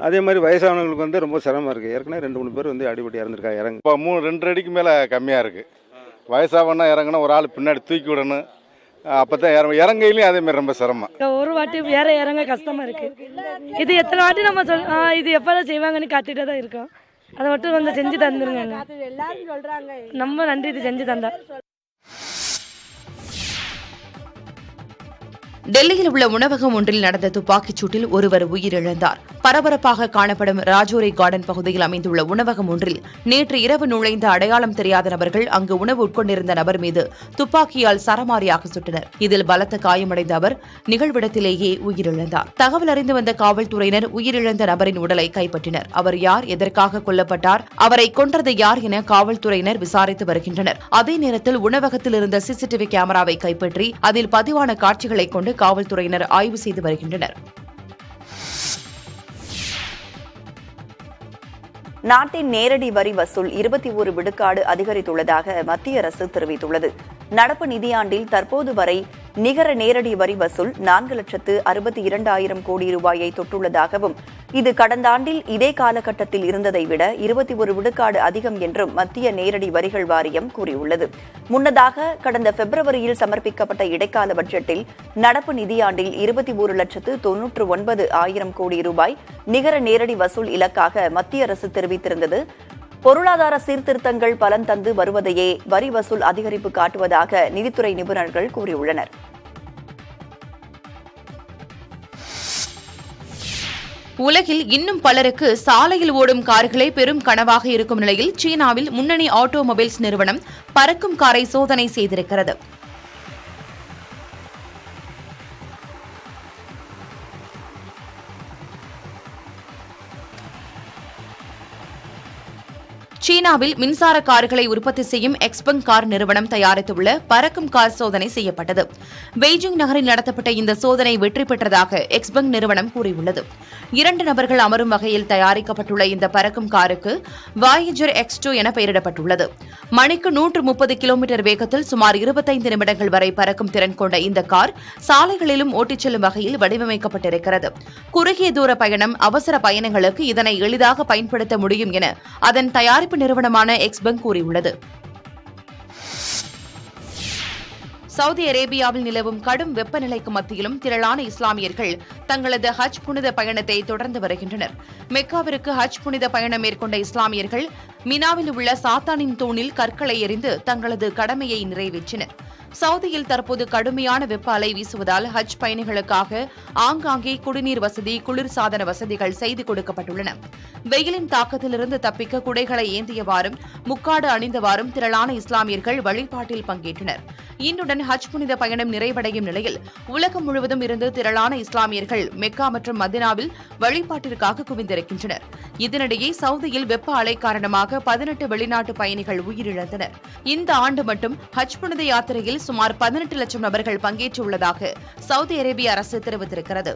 அதே மாதிரி வயசானவங்களுக்கு வந்து ரொம்ப சிரமமாக இருக்குது. ஏற்கனவே 2-3 பேர் வந்து அடிபட்டு இறந்துருக்காங்க. இப்போ 2 அடிக்கு மேலே கம்மியாக இருக்குது. வயசாகனா இறங்கணும், ஒரு ஆள் பின்னாடி தூக்கி விடணும். அப்போ தான் இறங்கையிலையும் அதேமாதிரி ரொம்ப சிரமம். ஒரு வாட்டி வேற இறங்க கஷ்டமாக இருக்குது. இது எத்தனை வாட்டி நம்ம இது எப்போ செய்வாங்கன்னு காத்துட்டே தான் இருக்கோம். அதை மட்டும் கொஞ்சம் செஞ்சு தந்துருங்க. நம்ம நன்றி, இது செஞ்சு தந்தா. டெல்லியில் உள்ள உணவகம் ஒன்றில் நடந்த துப்பாக்கிச் சூட்டில் ஒருவர் உயிரிழந்தார். பரபரப்பாக காணப்படும் ராஜோரி கார்டன் பகுதியில் அமைந்துள்ள உணவகம் ஒன்றில் நேற்று இரவு நுழைந்த அடையாளம் தெரியாத நபர்கள் அங்கு உணவு உட்கொண்டிருந்த நபர் மீது துப்பாக்கியால் சரமாரியாக சுட்டனர். இதில் பலத்த காயமடைந்த அவர் நிகழ்விடத்திலேயே உயிரிழந்தார். தகவல் அறிந்து வந்த காவல்துறையினர் உயிரிழந்த நபரின் உடலை கைப்பற்றினர். அவர் யார், எதற்காக கொல்லப்பட்டார், அவரை கொன்றது யார் என காவல்துறையினர் விசாரித்து வருகின்றனர். அதே நேரத்தில் உணவகத்தில் இருந்த சிசிடிவி கேமராவை கைப்பற்றி அதில் பதிவான காட்சிகளை கொண்டு காவல்துறையினர் ஆய்வு செய்து வருகின்றனர். நாட்டின் நேரடி வரி வசூல் 21 விழுக்காடு அதிகரித்துள்ளதாக மத்திய அரசு தெரிவித்துள்ளது. நடப்பு நிதியாண்டில் தற்போது வரை நிகர நேரடி வரி வசூல் 4,62,000 கோடி ரூபாயை தொட்டுள்ளதாகவும், இது கடந்த ஆண்டில் இதே காலகட்டத்தில் இருந்ததை விட 21 விழுக்காடு அதிகம் என்றும் மத்திய நேரடி வரிகள் வாரியம் கூறியுள்ளது. முன்னதாக கடந்த பிப்ரவரியில் சமர்ப்பிக்கப்பட்ட இடைக்கால பட்ஜெட்டில் நடப்பு நிதியாண்டில் 21,99,000 கோடி ரூபாய் நிகர நேரடி வசூல் இலக்காக மத்திய அரசு தெரிவித்திருந்தது. பொருளாதார சீர்திருத்தங்கள் பலன் தந்து வருவதையே வரி வசூல் அதிகரிப்பு காட்டுவதாக நிதித்துறை நிபுணர்கள் கூறியுள்ளனர். உலகில் இன்னும் பலருக்கு சாலையில் ஓடும் கார்களே பெரும் கனவாக இருக்கும் நிலையில் சீனாவில் முன்னணி ஆட்டோமொபைல்ஸ் நிறுவனம் பறக்கும் காரை சோதனை செய்திருக்கிறது. சீனாவில் மின்சார கார்களை உற்பத்தி செய்யும் எக்ஸ்பங் கார் நிறுவனம் தயாரித்துள்ள பறக்கும் கார் சோதனை செய்யப்பட்டது. பெய்ஜிங் நகரில் நடத்தப்பட்ட இந்த சோதனை வெற்றி பெற்றதாக எக்ஸ்பங் நிறுவனம் கூறியுள்ளது. 2 நபர்கள் அமரும் வகையில் தயாரிக்கப்பட்டுள்ள இந்த பறக்கும் காருக்கு வாயேஜர் X2 என பெயரிடப்பட்டுள்ளது. மணிக்கு 130 கிலோமீட்டர் வேகத்தில் சுமார் 25 நிமிடங்கள் வரை பறக்கும் திறன் கொண்ட இந்த கார் சாலைகளிலும் ஓட்டிச் செல்லும் வகையில் வடிவமைக்கப்பட்டிருக்கிறது. குறுகிய தூர பயணம், அவசர பயணங்களுக்கு இதனை எளிதாக பயன்படுத்த முடியும் என அதன் தயாரிப்பு நிறுவனமான எக்ஸ்பங் கூறியுள்ளது. சவுதி அரேபியாவில் நிலவும் கடும் வெப்பநிலைக்கு மத்தியிலும் திரளான இஸ்லாமியர்கள் தங்களது ஹஜ் புனித பயணத்தை தொடர்ந்து வருகின்றனர். மெக்காவிற்கு ஹஜ் புனித பயணம் மேற்கொண்ட இஸ்லாமியர்கள் மினாவில் உள்ள சாத்தானின் தூணில் கற்களை எறிந்து தங்களது கடமையை நிறைவேற்றினர். சவுதியில் தற்போது கடுமையான வெப்ப அலை வீசுவதால் ஹஜ் பயணிகளுக்காக ஆங்காங்கே குடிநீர் வசதி, குளிர்சாதன வசதிகள் செய்து கொடுக்கப்பட்டுள்ளன. வெயிலின் தாக்கத்திலிருந்து தப்பிக்க குடைகளை ஏந்தியவாறும் முக்காடு அணிந்தவாறும் திரளான இஸ்லாமியர்கள் வழிபாட்டில் பங்கேற்றனர். இன்றுடன் ஹஜ் புனித பயணம் நிறைவடையும் நிலையில் உலகம் முழுவதும் இருந்து திரளான இஸ்லாமியர்கள் மெக்கா மற்றும் மதினாவில் வழிபாட்டிற்காக குவிந்திருக்கின்றனர். இதனிடையே சவுதியில் வெப்ப அலை காரணமாக 18 வெளிநாட்டு பயணிகள் உயிரிழந்தனர். இந்த ஆண்டு மட்டும் ஹஜ் புனித யாத்திரையில் சுமார் 18 லட்சம் நபர்கள் பங்கேற்றுள்ளதாக சவுதி அரேபிய அரசு தெரிவித்திருக்கிறது.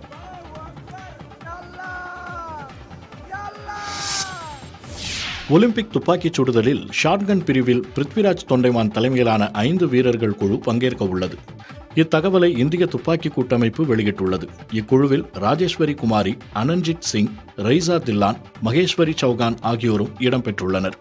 ஒலிம்பிக் துப்பாக்கிச் சுடுதலில் ஷாட்கன் பிரிவில் பிருத்விராஜ் தொண்டைமான் தலைமையிலான 5 வீரர்கள் குழு பங்கேற்க உள்ளது. இத்தகவலை இந்திய துப்பாக்கி கூட்டமைப்பு வெளியிட்டுள்ளது. இக்குழுவில் ராஜேஸ்வரி குமாரி, அனன்ஜித் சிங், ரைசா தில்லான், மகேஸ்வரி சௌகான் ஆகியோரும் இடம்பெற்றுள்ளனர்.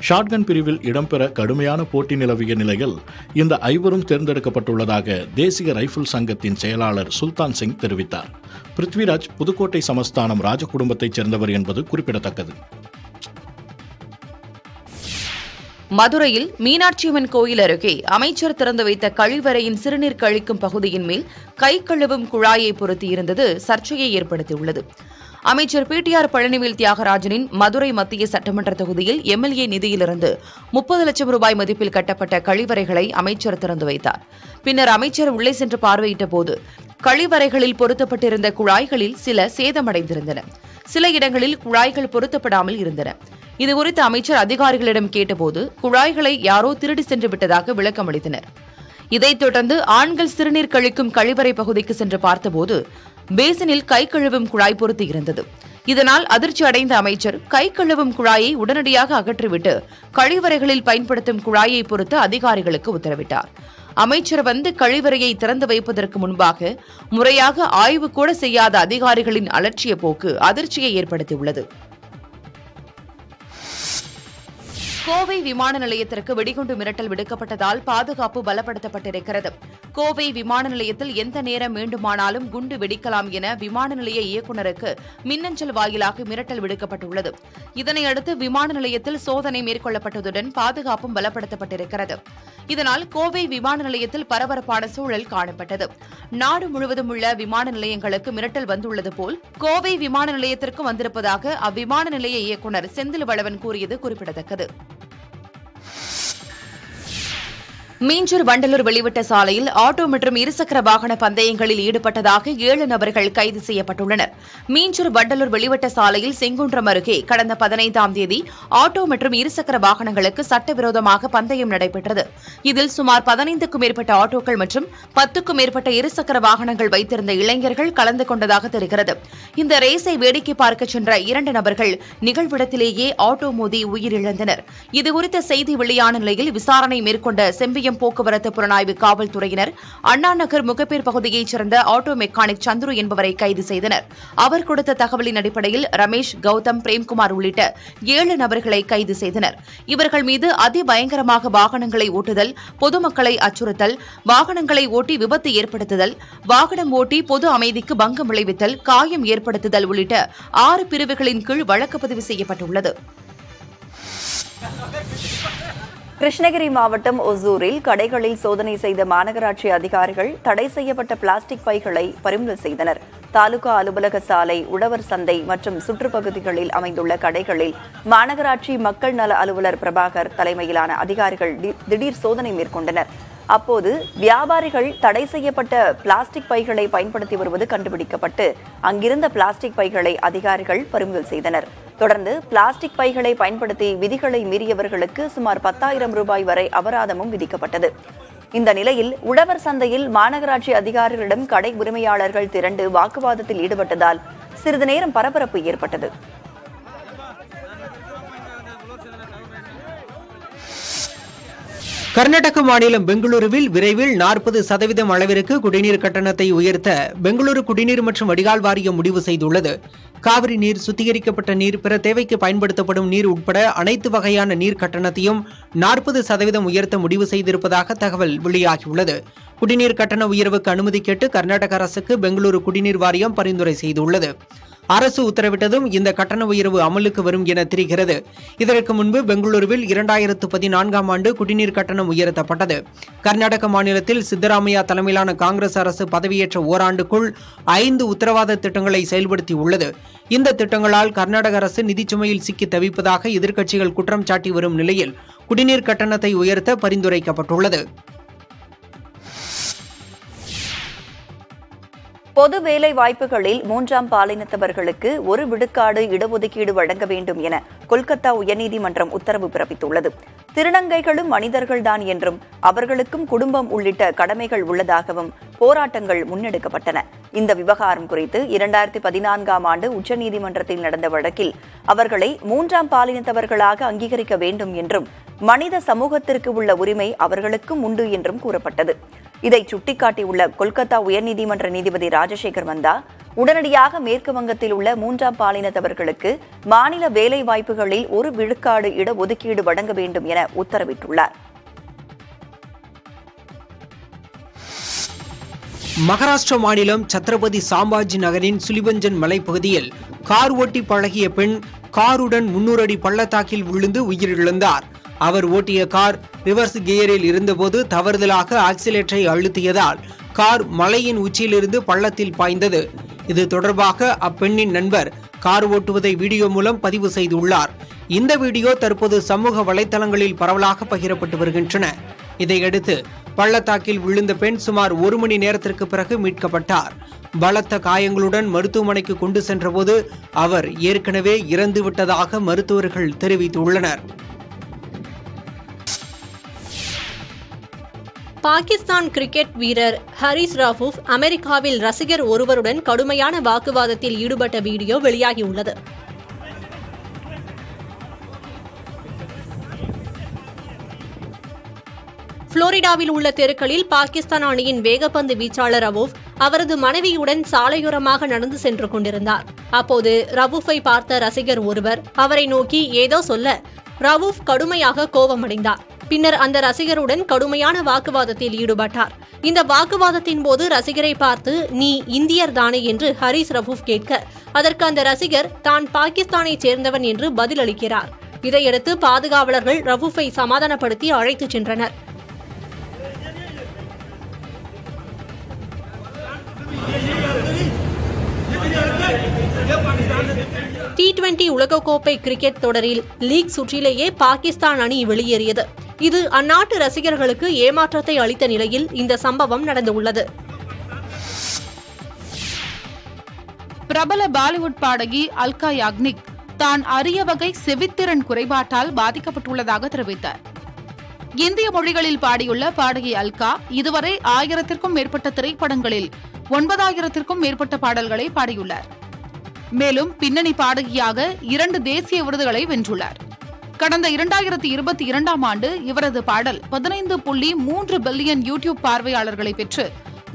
ஷாட்கன் பிரிவில் இடம்பெற கடுமையான போட்டி நிலவிய நிலையில் இந்த 5 தேர்ந்தெடுக்கப்பட்டுள்ளதாக தேசிய ரைபிள் சங்கத்தின் செயலாளர் சுல்தான் சிங் தெரிவித்தார். பிருத்விராஜ் புதுக்கோட்டை சமஸ்தானம் ராஜ குடும்பத்தைச் சேர்ந்தவர் என்பது குறிப்பிடத்தக்கது. மதுரையில் மீனாட்சியம்மன் கோயில் அருகே அமைச்சர் திறந்து வைத்த கழிவறையின் சிறுநீர் கழிக்கும் பகுதியின் மேல் கை கழுவும் குழாயை பொருத்தியிருந்தது சர்ச்சையை ஏற்படுத்தியுள்ளது. அமைச்சர் PTR பழனிவேல் தியாகராஜனின் மதுரை மத்திய சட்டமன்ற தொகுதியில் MLA நிதியிலிருந்து 30 லட்சம் ரூபாய் மதிப்பில் கட்டப்பட்ட கழிவறைகளை அமைச்சர் திறந்து வைத்தார். பின்னர் அமைச்சர் உள்ளே சென்று பார்வையிட்ட போது கழிவறைகளில் பொருத்தப்பட்டிருந்த குழாய்களில் சில சேதமடைந்திருந்தன. சில இடங்களில் குழாய்கள் பொருத்தப்படாமல் இருந்தன. இதுகுறித்து அமைச்சர் அதிகாரிகளிடம் கேட்டபோது குழாய்களை யாரோ திருடி சென்று விட்டதாக விளக்கம் அளித்தனர். இதைத் தொடர்ந்து ஆண்கள் சிறுநீர் கழிக்கும் கழிவறை பகுதிக்கு சென்று பார்த்தபோது பேசினில் கை கழுவும் குழாய் பொருத்தி இருந்தது. இதனால் அதிர்ச்சி அடைந்த அமைச்சர் கை கழுவும் குழாயை உடனடியாக அகற்றிவிட்டு கழிவறைகளில் பயன்படுத்தும் குழாயை பொருத்த அதிகாரிகளுக்கு உத்தரவிட்டார். அமைச்சர் வந்து கழிவறையை திறந்து வைப்பதற்கு முன்பாக முறையாக ஆய்வு கூட செய்யாத அதிகாரிகளின் அலட்சிய போக்கு அதிர்ச்சியை ஏற்படுத்தியுள்ளது. கோவை விமான நிலையத்திற்கு வெடிகுண்டு மிரட்டல் விடுக்கப்பட்டதால் பாதுகாப்பு பலப்படுத்தப்பட்டிருக்கிறது. கோவை விமான நிலையத்தில் எந்த நேரம் வேண்டுமானாலும் குண்டு வெடிக்கலாம் என விமான நிலைய இயக்குநருக்கு மின்னஞ்சல் வாயிலாக மிரட்டல் விடுக்கப்பட்டுள்ளது. இதனையடுத்து விமான நிலையத்தில் சோதனை மேற்கொள்ளப்பட்டதுடன் பாதுகாப்பும் பலப்படுத்தப்பட்டிருக்கிறது. இதனால் கோவை விமான நிலையத்தில் பரபரப்பான சூழல் காணப்பட்டது. நாடு முழுவதும் உள்ள விமான நிலையங்களுக்கு மிரட்டல் வந்துள்ளது போல் கோவை விமான நிலையத்திற்கு வந்திருப்பதாக அவ்விமான நிலைய இயக்குநர் செந்தில் வளவன் கூறியது குறிப்பிடத்தக்கது. மீஞ்சூர் வண்டலூர் வெளிவட்ட சாலையில் ஆட்டோ மற்றும் இருசக்கர வாகன பந்தயங்களில் ஈடுபட்டதாக 7 நபர்கள் கைது செய்யப்பட்டுள்ளனர். மீஞ்சூர் வண்டலூர் வெளிவட்ட சாலையில் செங்குன்றம் அருகே கடந்த 15ஆம் தேதி ஆட்டோ மற்றும் இருசக்கர வாகனங்களுக்கு சட்டவிரோதமாக பந்தயம் நடைபெற்றது. இதில் சுமார் 15க்கும் மேற்பட்ட ஆட்டோக்கள் மற்றும் 10க்கும் மேற்பட்ட இருசக்கர வாகனங்கள் வைத்திருந்த இளைஞர்கள் கலந்து கொண்டதாக தெரிகிறது. இந்த ரேஸை வேடிக்கை பார்க்க சென்ற 2 நபர்கள் நிகழ்விடத்திலேயே ஆட்டோ மோதி உயிரிழந்தனர். இதுகுறித்த செய்தி வெளியான நிலையில் விசாரணை மேற்கொண்ட செம்பியம் போக்குவரத்து புலனாய்வு காவல்துறையினர் அண்ணா நகர் முகப்பேர் பகுதியைச் சேர்ந்த ஆட்டோ மெக்கானிக் சந்துரு என்பவரை கைது செய்தனர். அவர் கொடுத்த தகவலின் அடிப்படையில் ரமேஷ், கௌதம், பிரேம்குமார் உள்ளிட்ட 7 நபர்களை கைது செய்தனர். இவர்கள் மீது அதிபயங்கரமாக வாகனங்களை ஓட்டுதல், பொதுமக்களை அச்சுறுத்தல், வாகனங்களை ஓட்டி விபத்து ஏற்படுத்துதல், வாகனம் ஓட்டி பொது அமைதிக்கு பங்கம் விளைவித்தல், காயம் ஏற்படுத்துதல் உள்ளிட்ட 6 பிரிவுகளின் கீழ் வழக்கு பதிவு செய்யப்பட்டுள்ளது. கிருஷ்ணகிரி மாவட்டம் ஒசூரில் கடைகளில் சோதனை செய்த மாநகராட்சி அதிகாரிகள் தடை செய்யப்பட்ட பிளாஸ்டிக் பைகளை பறிமுதல் செய்தனர். தாலுகா அலுவலக சாலை, உழவர் சந்தை மற்றும் சுற்றுப்பகுதிகளில் அமைந்துள்ள கடைகளில் மாநகராட்சி மக்கள் நல அலுவலர் பிரபாகர் தலைமையிலான அதிகாரிகள் திடீர் சோதனை மேற்கொண்டனர். அப்போது வியாபாரிகள் தடை செய்யப்பட்ட பிளாஸ்டிக் பைகளை பயன்படுத்தி வருவது கண்டுபிடிக்கப்பட்டு அங்கிருந்த பிளாஸ்டிக் பைகளை அதிகாரிகள் பறிமுதல் செய்தனர். தொடர்ந்து பிளாஸ்டிக் பைகளை பயன்படுத்தி விதிகளை மீறியவர்களுக்கு சுமார் 10,000 ரூபாய் வரை அபராதமும் விதிக்கப்பட்டது. இந்த நிலையில் உழவர் சந்தையில் மாநகராட்சி அதிகாரிகளிடம் கடை உரிமையாளர்கள் திரண்டு வாக்குவாதத்தில் ஈடுபட்டதால் சிறிது நேரம் பரபரப்பு ஏற்பட்டது. கர்நாடக மாநிலம் பெங்களூருவில் விரைவில் 40% அளவிற்கு குடிநீர் கட்டணத்தை உயர்த்த பெங்களூரு குடிநீர் மற்றும் வடிகால் வாரியம் முடிவு செய்துள்ளது. காவிரி நீர், சுத்திகரிக்கப்பட்ட நீர், பிற தேவைக்கு பயன்படுத்தப்படும் நீர் உட்பட அனைத்து வகையான நீர் கட்டணத்தையும் 40% உயர்த்த முடிவு செய்திருப்பதாக தகவல் வெளியாகியுள்ளது. குடிநீர் கட்டண உயர்வுக்கு அனுமதி கேட்டு கர்நாடக அரசுக்கு பெங்களூரு குடிநீர் வாரியம் பரிந்துரை செய்துள்ளது. அரசு உத்தரவிட்டதும் இந்த கட்டண உயர்வு அமலுக்கு வரும் என தெரிகிறது. இதற்கு முன்பு பெங்களூருவில் 2014ஆம் ஆண்டு குடிநீர் கட்டணம் உயர்த்தப்பட்டது. கர்நாடக மாநிலத்தில் சித்தராமையா தலைமையிலான காங்கிரஸ் அரசு பதவியேற்ற ஓராண்டுக்குள் 5 உத்தரவாத திட்டங்களை செயல்படுத்தியுள்ளது. இந்த திட்டங்களால் கர்நாடக அரசு நிதிச்சுமையில் சிக்கி தவிப்பதாக எதிர்க்கட்சிகள் குற்றம் சாட்டி வரும் நிலையில் குடிநீர் கட்டணத்தை உயர்த்த பரிந்துரைக்கப்பட்டுள்ளது. பொது வேலை வாய்ப்புகளில் 3ஆம் பாலினத்தவர்களுக்கு 1 விழுக்காடு இடஒதுக்கீடு வழங்க வேண்டும் என கொல்கத்தா உயர்நீதிமன்றம் உத்தரவு பிறப்பித்துள்ளது. திருநங்கைகளும் மனிதர்கள்தான் என்றும் அவர்களுக்கும் குடும்பம் உள்ளிட்ட கடமைகள் உள்ளதாகவும் போராட்டங்கள் முன்னெடுக்கப்பட்டன. இந்த விவகாரம் குறித்து 2014ஆம் ஆண்டு உச்சநீதிமன்றத்தில் நடந்த வழக்கில் அவர்களை 3ஆம் பாலினத்தவர்களாக அங்கீகரிக்க வேண்டும் என்றும் மனித சமூகத்திற்கு உள்ள உரிமை அவர்களுக்கும் உண்டு என்றும் கூறப்பட்டது. இதை சுட்டிக்காட்டியுள்ள கொல்கத்தா உயர்நீதிமன்ற நீதிபதி ராஜசேகர் மந்தா உடனடியாக மேற்கு வங்கத்தில் உள்ள 3ஆம் பாலினத்தவர்களுக்கு மாநில வேலை வாய்ப்புகளில் 1 விழுக்காடு இடஒதுக்கீடு வழங்க வேண்டும் என உத்தரவிட்டுள்ளார். மகாராஷ்டிரா மாநிலம் சத்ரபதி சாம்பாஜி நகரின் சுலிபஞ்சன் மலைப்பகுதியில் கார் ஓட்டி பழகிய பெண் காருடன் 300 அடி பள்ளத்தாக்கில் விழுந்து உயிரிழந்தார். அவர் ஓட்டிய கார் ரிவர்ஸ் கியரில் இருந்தபோது தவறுதலாக ஆக்சிலேட்டரை அழுத்தியதால் கார் மலையின் உச்சியிலிருந்து பள்ளத்தில் பாய்ந்தது. இது தொடர்பாக அப்பெண்ணின் நண்பர் கார் ஓட்டுவதை வீடியோ மூலம் பதிவு செய்துள்ளார். இந்த வீடியோ தற்போது சமூக வலைதளங்களில் பரவலாக பகிரப்பட்டு வருகின்றன. இதையடுத்து பள்ளத்தாக்கில் விழுந்த பெண் சுமார் 1 மணி நேரத்திற்கு பிறகு மீட்கப்பட்டார். பலத்த காயங்களுடன் மருத்துவமனைக்கு கொண்டு சென்றபோது அவர் ஏற்கனவே இறந்துவிட்டதாக மருத்துவர்கள் தெரிவித்துள்ளனர். பாகிஸ்தான் கிரிக்கெட் வீரர் ஹரிஸ் ரவூஃப் அமெரிக்காவில் ரசிகர் ஒருவருடன் கடுமையான வாக்குவாதத்தில் ஈடுபட்ட வீடியோ வெளியாகியுள்ளது. புளோரிடாவில் உள்ள தெருக்களில் பாகிஸ்தான் அணியின் வேகப்பந்து வீச்சாளர் ரவூஃப் அவரது மனைவியுடன் சாலையோரமாக நடந்து சென்று கொண்டிருந்தார். அப்போது ரவூஃபை பார்த்த ரசிகர் ஒருவர் அவரை நோக்கி ஏதோ சொல்ல ரவூஃப் கடுமையாக கோபமடைந்தார். பின்னர் அந்த ரசிகருடன் கடுமையான வாக்குவாதத்தில் ஈடுபட்டார். இந்த வாக்குவாதத்தின் போது ரசிகரை பார்த்து நீ இந்தியர் தானே என்று ஹரிஸ் ரவூஃப் கேட்க அதற்கு அந்த ரசிகர் தான் பாகிஸ்தானை சேர்ந்தவன் என்று பதிலளிக்கிறார். இதையடுத்து பாதுகாவலர்கள் ரவூஃபை சமாதானப்படுத்தி அழைத்துச் சென்றனர். T20 உலகக்கோப்பை கிரிக்கெட் தொடரில் லீக் சுற்றிலேயே பாகிஸ்தான் அணி வெளியேறியது. இது அந்நாட்டு ரசிகர்களுக்கு ஏமாற்றத்தை அளித்த நிலையில் இந்த சம்பவம் நடந்துள்ளது. பிரபல பாலிவுட் பாடகி அல்கா யாக்னிக் தான் அரிய வகை செவித்திறன் குறைபாட்டால் பாதிக்கப்பட்டுள்ளதாக தெரிவித்தார். இந்திய மொழிகளில் பாடியுள்ள பாடகி அல்கா இதுவரை 1000த்திற்கும் மேற்பட்ட திரைப்படங்களில் 9000த்திற்கும் மேற்பட்ட பாடல்களை பாடியுள்ளார். மேலும் பின்னணி பாடகியாக 2 தேசிய விருதுகளை வென்றுள்ளார். கடந்த 2022ஆம் ஆண்டு இவரது பாடல் 15.3 பில்லியன் யூடியூப் பார்வையாளர்களை பெற்று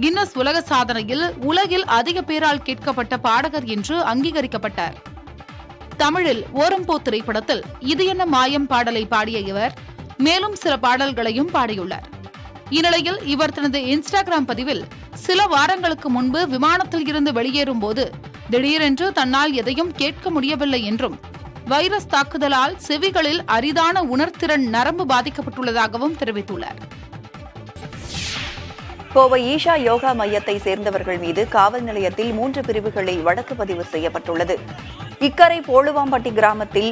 கின்னஸ் உலக சாதனையில் உலகில் அதிக பேரால் கேட்கப்பட்ட பாடகர் என்று அங்கீகரிக்கப்பட்டார். தமிழில் ஓரம்போ திரைப்படத்தில் இது என்ன மாயம் பாடலை பாடிய இவர் மேலும் சில பாடல்களையும் பாடியுள்ளார். இந்நிலையில் இவர் தனது இன்ஸ்டாகிராம் பதிவில் சில வாரங்களுக்கு முன்பு விமானத்தில் இருந்து வெளியேறும் போது திடீரென்று தன்னால் எதையும் கேட்க முடியவில்லை என்றும் வைரஸ் தாக்குதலால் செவிகளில் அரிதான உணர்திறன் நரம்பு பாதிக்கப்பட்டுள்ளதாகவும் தெரிவித்துள்ளார். கோவை ஈஷா யோகா மையத்தை சேர்ந்தவர்கள் மீது காவல் நிலையத்தில் 3 பிரிவுகளில் வழக்கு பதிவு செய்யப்பட்டுள்ளது. இக்கரை போழுவாம்பட்டி கிராமத்தில்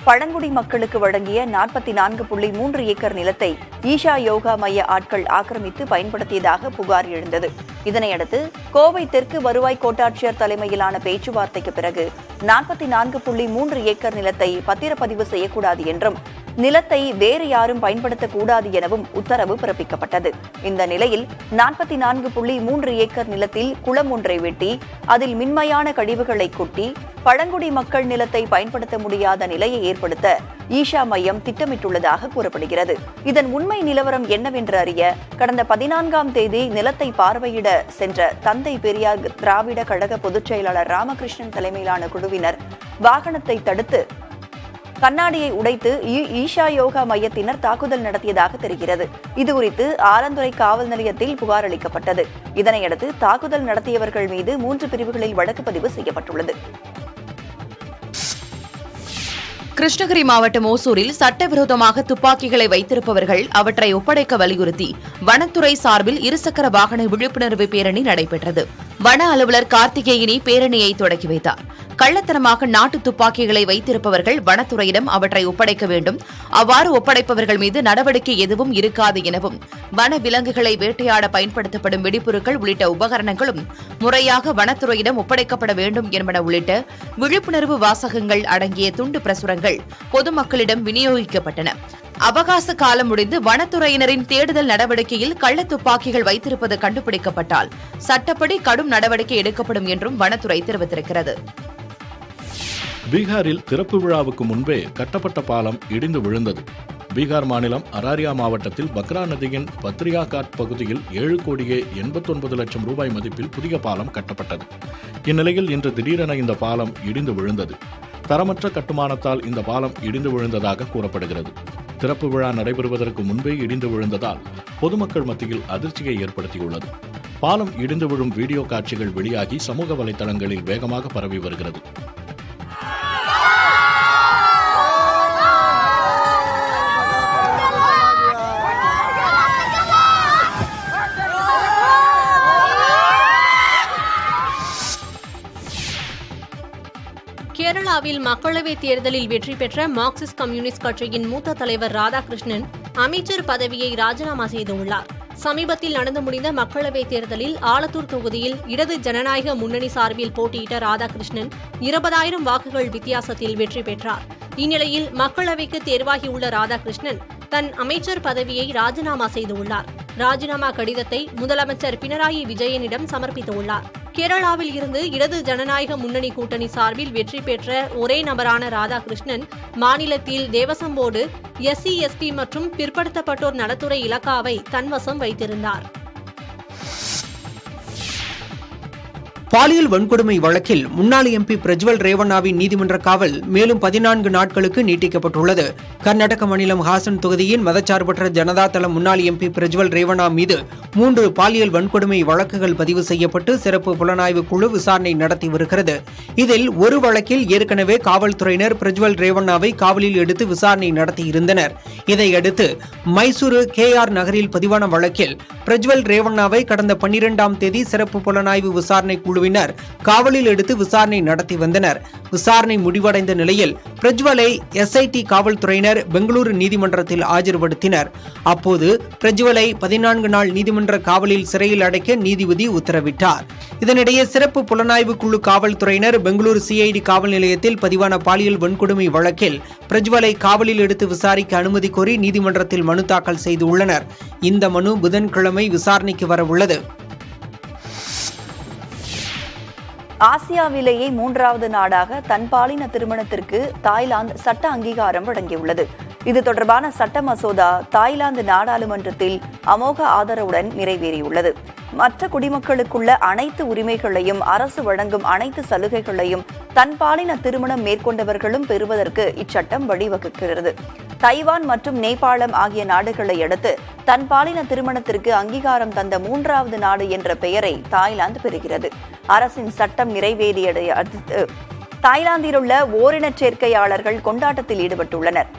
பழங்குடி மக்களுக்கு வழங்கிய 44.3 ஏக்கர் நிலத்தை ஈஷா யோகா மைய ஆட்கள் ஆக்கிரமித்து பயன்படுத்தியதாக புகார் எழுந்தது. இதனையடுத்து கோவை தெற்கு வருவாய் கோட்டாட்சியர் தலைமையிலான பேச்சுவார்த்தைக்கு பிறகு 44.3 ஏக்கர் நிலத்தை பத்திரப்பதிவு செய்யக்கூடாது என்றும் நிலத்தை வேறு யாரும் பயன்படுத்தக்கூடாது எனவும் உத்தரவு பிறப்பிக்கப்பட்டது. இந்த நிலையில் 44.3 ஏக்கர் நிலத்தில் குளம் ஒன்றை வெட்டி அதில் மின்மயான கழிவுகளை கொட்டி பழங்குடி மக்கள் நிலத்தை பயன்படுத்த முடியாத நிலையை ஏற்படுத்த ஈஷா மையம் திட்டமிட்டுள்ளதாக கூறப்படுகிறது. இதன் உண்மை நிலவரம் என்னவென்று அறிய கடந்த 14ஆம் தேதி நிலத்தை பார்வையிட சென்ற தந்தை பெரியார் திராவிட கழக பொதுச் செயலாளர் ராமகிருஷ்ணன் தலைமையிலான குழுவினர் வாகனத்தை தடுத்து கண்ணாடியை உடைத்து ஈஷா யோகா மையத்தினர் தாக்குதல் நடத்தியதாக தெரிகிறது. இதுகுறித்து ஆலந்துறை காவல் நிலையத்தில் புகார் அளிக்கப்பட்டது. இதனையடுத்து தாக்குதல் நடத்தியவர்கள் மீது 3 பிரிவுகளில் வழக்கு பதிவு செய்யப்பட்டுள்ளது. கிருஷ்ணகிரி மாவட்டம் ஓசூரில் சட்டவிரோதமாக துப்பாக்கிகளை வைத்திருப்பவர்கள் அவற்றை ஒப்படைக்க வலியுறுத்தி வனத்துறை சார்பில் இருசக்கர வாகன விழிப்புணர்வு பேரணி நடைபெற்றது. வன அலுவலர் கார்த்திகேயனி பேரணியை தொடங்கி வைத்தார். கள்ளத்தனமாக நாட்டு துப்பாக்கிகளை வைத்திருப்பவர்கள் வனத்துறையிடம் அவற்றை ஒப்படைக்க வேண்டும். அவ்வாறு ஒப்படைப்பவர்கள் மீது நடவடிக்கை எதுவும் இருக்காது எனவும் வன விலங்குகளை வேட்டையாட பயன்படுத்தப்படும் வெடிப்பொருட்கள் உள்ளிட்ட உபகரணங்களும் முறையாக வனத்துறையிடம் ஒப்படைக்கப்பட வேண்டும் என்பன உள்ளிட்ட விழிப்புணர்வு வாசகங்கள் அடங்கிய துண்டு பிரசுரங்கள் பொதுமக்களிடம் விநியோகிக்கப்பட்டன. அவகாச காலம் முடிந்து வனத்துறையினரின் தேடுதல் நடவடிக்கையில் கள்ள துப்பாக்கிகள் வைத்திருப்பது கண்டுபிடிக்கப்பட்டால் சட்டப்படி கடும் நடவடிக்கை எடுக்கப்படும் என்றும் வனத்துறை தெரிவித்திருக்கிறது. பீகாரில் திறப்பு விழாவுக்கு முன்பே கட்டப்பட்ட பாலம் இடிந்து விழுந்தது. பீகார் மாநிலம் அராரியா மாவட்டத்தில் பக்ரா நதியின் பத்ரியா காட் பகுதியில் 7,89,00,000 ரூபாய் மதிப்பில் புதிய பாலம் கட்டப்பட்டது. இந்நிலையில் இன்று திடீரென இந்த பாலம் இடிந்து விழுந்தது. தரமற்ற கட்டுமானத்தால் இந்த பாலம் இடிந்து விழுந்ததாக கூறப்படுகிறது. திறப்பு விழா நடைபெறுவதற்கு முன்பே இடிந்து விழுந்ததால் பொதுமக்கள் மத்தியில் அதிர்ச்சியை ஏற்படுத்தியுள்ளது. பாலம் இடிந்து விழும் வீடியோ காட்சிகள் வெளியாகி சமூக வலைதளங்களில் வேகமாக பரவி வருகிறது. கேரளாவில் மக்களவைத் தேர்தலில் வெற்றி பெற்ற மார்க்சிஸ்ட் கம்யூனிஸ்ட் கட்சியின் மூத்த தலைவர் ராதாகிருஷ்ணன் அமைச்சர் பதவியை ராஜினாமா செய்துள்ளார். சமீபத்தில் நடந்து முடிந்த மக்களவைத் தேர்தலில் ஆலத்தூர் தொகுதியில் இடது ஜனநாயக முன்னணி சார்பில் போட்டியிட்ட ராதாகிருஷ்ணன் 20,000 வாக்குகள் வித்தியாசத்தில் வெற்றி பெற்றார். இந்நிலையில் மக்களவைக்கு தேர்வாகியுள்ள ராதாகிருஷ்ணன் தன் அமைச்சர் பதவியை ராஜினாமா செய்துள்ளார். ராஜினாமா கடிதத்தை முதலமைச்சர் பினராயி விஜயனிடம் சமர்ப்பித்துள்ளார். கேரளாவில் இருந்து இடது ஜனநாயக முன்னணி கூட்டணி சார்பில் வெற்றி பெற்ற ஒரே நபரான ராதாகிருஷ்ணன் மாநிலத்தில் தேவசம் போர்டு, SC, ST மற்றும் பிற்படுத்தப்பட்டோர் நலத்துறை இலாகாவை தன்வசம் வைத்திருந்தார். பாலியல் வன்கொடுமை வழக்கில் முன்னாள் MP பிரஜ்வல் ரேவண்ணாவின் நீதிமன்ற காவல் மேலும் 14 நாட்களுக்கு நீட்டிக்கப்பட்டுள்ளது. கர்நாடக மாநிலம் ஹாசன் தொகுதியின் மதச்சார்பற்ற ஜனதா தளம் முன்னாள் MP பிரஜ்வல் ரேவண்ணா மீது 3 பாலியல் வன்கொடுமை வழக்குகள் பதிவு செய்யப்பட்டு சிறப்பு புலனாய்வு குழு விசாரணை நடத்தி வருகிறது. இதில் ஒரு வழக்கில் ஏற்கனவே காவல்துறையினர் பிரஜ்வல் ரேவண்ணாவை காவலில் எடுத்து விசாரணை நடத்தியிருந்தனர். இதையடுத்து மைசூரு KR நகரில் பதிவான வழக்கில் பிரஜ்வல் ரேவண்ணாவை கடந்த 12ஆம் தேதி சிறப்பு புலனாய்வு விசாரணை குழுவினர் குழுவினர் காவலில் எடுத்து விசாரணை நடத்தி வந்தனர். விசாரணை முடிவடைந்த நிலையில் பிரஜ்வலை எஸ்ஐடி காவல்துறையினர் பெங்களூரு நீதிமன்றத்தில் ஆஜர்படுத்தினர். அப்போது பிரஜ்வலை 14 நாள் நீதிமன்ற காவலில் சிறையில் அடைக்க நீதிபதி உத்தரவிட்டார். இதனிடையே சிறப்பு புலனாய்வு குழு காவல்துறையினர் பெங்களூரு சிஐடி காவல் நிலையத்தில் பதிவான பாலியல் வன்கொடுமை வழக்கில் பிரஜ்வலை காவலில் எடுத்து விசாரிக்க அனுமதி கோரி நீதிமன்றத்தில் மனு தாக்கல் செய்துள்ளனர். இந்த மனு புதன்கிழமை விசாரணைக்கு வரவுள்ளது. ஆசியாவிலேயே 3வது நாடாக தன்பாலின திருமணத்திற்கு தாய்லாந்து சட்ட அங்கீகாரம் வழங்கியுள்ளது. இது தொடர்பான சட்ட மசோதா தாய்லாந்து நாடாளுமன்றத்தில் அமோக ஆதரவுடன் நிறைவேறியுள்ளது. மற்ற குடிமக்களுக்குள்ள அனைத்து உரிமைகளையும் அரசு வழங்கும் அனைத்து சலுகைகளையும் தன்பாலின திருமணம் மேற்கொண்டவர்களும் பெறுவதற்கு இச்சட்டம் வழிவகுக்கிறது. தைவான் மற்றும் நேபாளம் ஆகிய நாடுகளை அடுத்து தன்பாலின திருமணத்திற்கு அங்கீகாரம் தந்த 3வது நாடு என்ற பெயரை தாய்லாந்து பெறுகிறது. அரசின் சட்டம் நிறைவேறியதை அடுத்து தாய்லாந்தில் உள்ள ஓரினச் சேர்க்கையாளர்கள் கொண்டாட்டத்தில் ஈடுபட்டுள்ளனர்.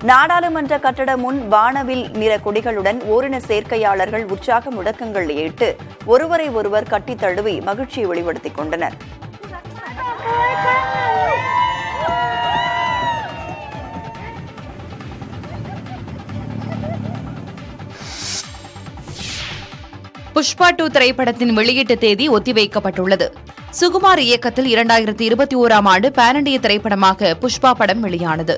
நாடாளுமன்ற கட்டட முன் வானவில் நிற கொடிகளுடன் ஓரின சேர்க்கையாளர்கள் உற்சாக முழக்கங்கள் இட்டு ஒருவரை ஒருவர் கட்டித் தழுவி மகிழ்ச்சியை வெளிப்படுத்திக் கொண்டனர். புஷ்பா 2 திரைப்படத்தின் வெளியீட்டு தேதி ஒத்திவைக்கப்பட்டுள்ளது. சுகுமார் இயக்கத்தில் 2021ஆம் ஆண்டு பேரண்டிய திரைப்படமாக புஷ்பா படம் வெளியானது.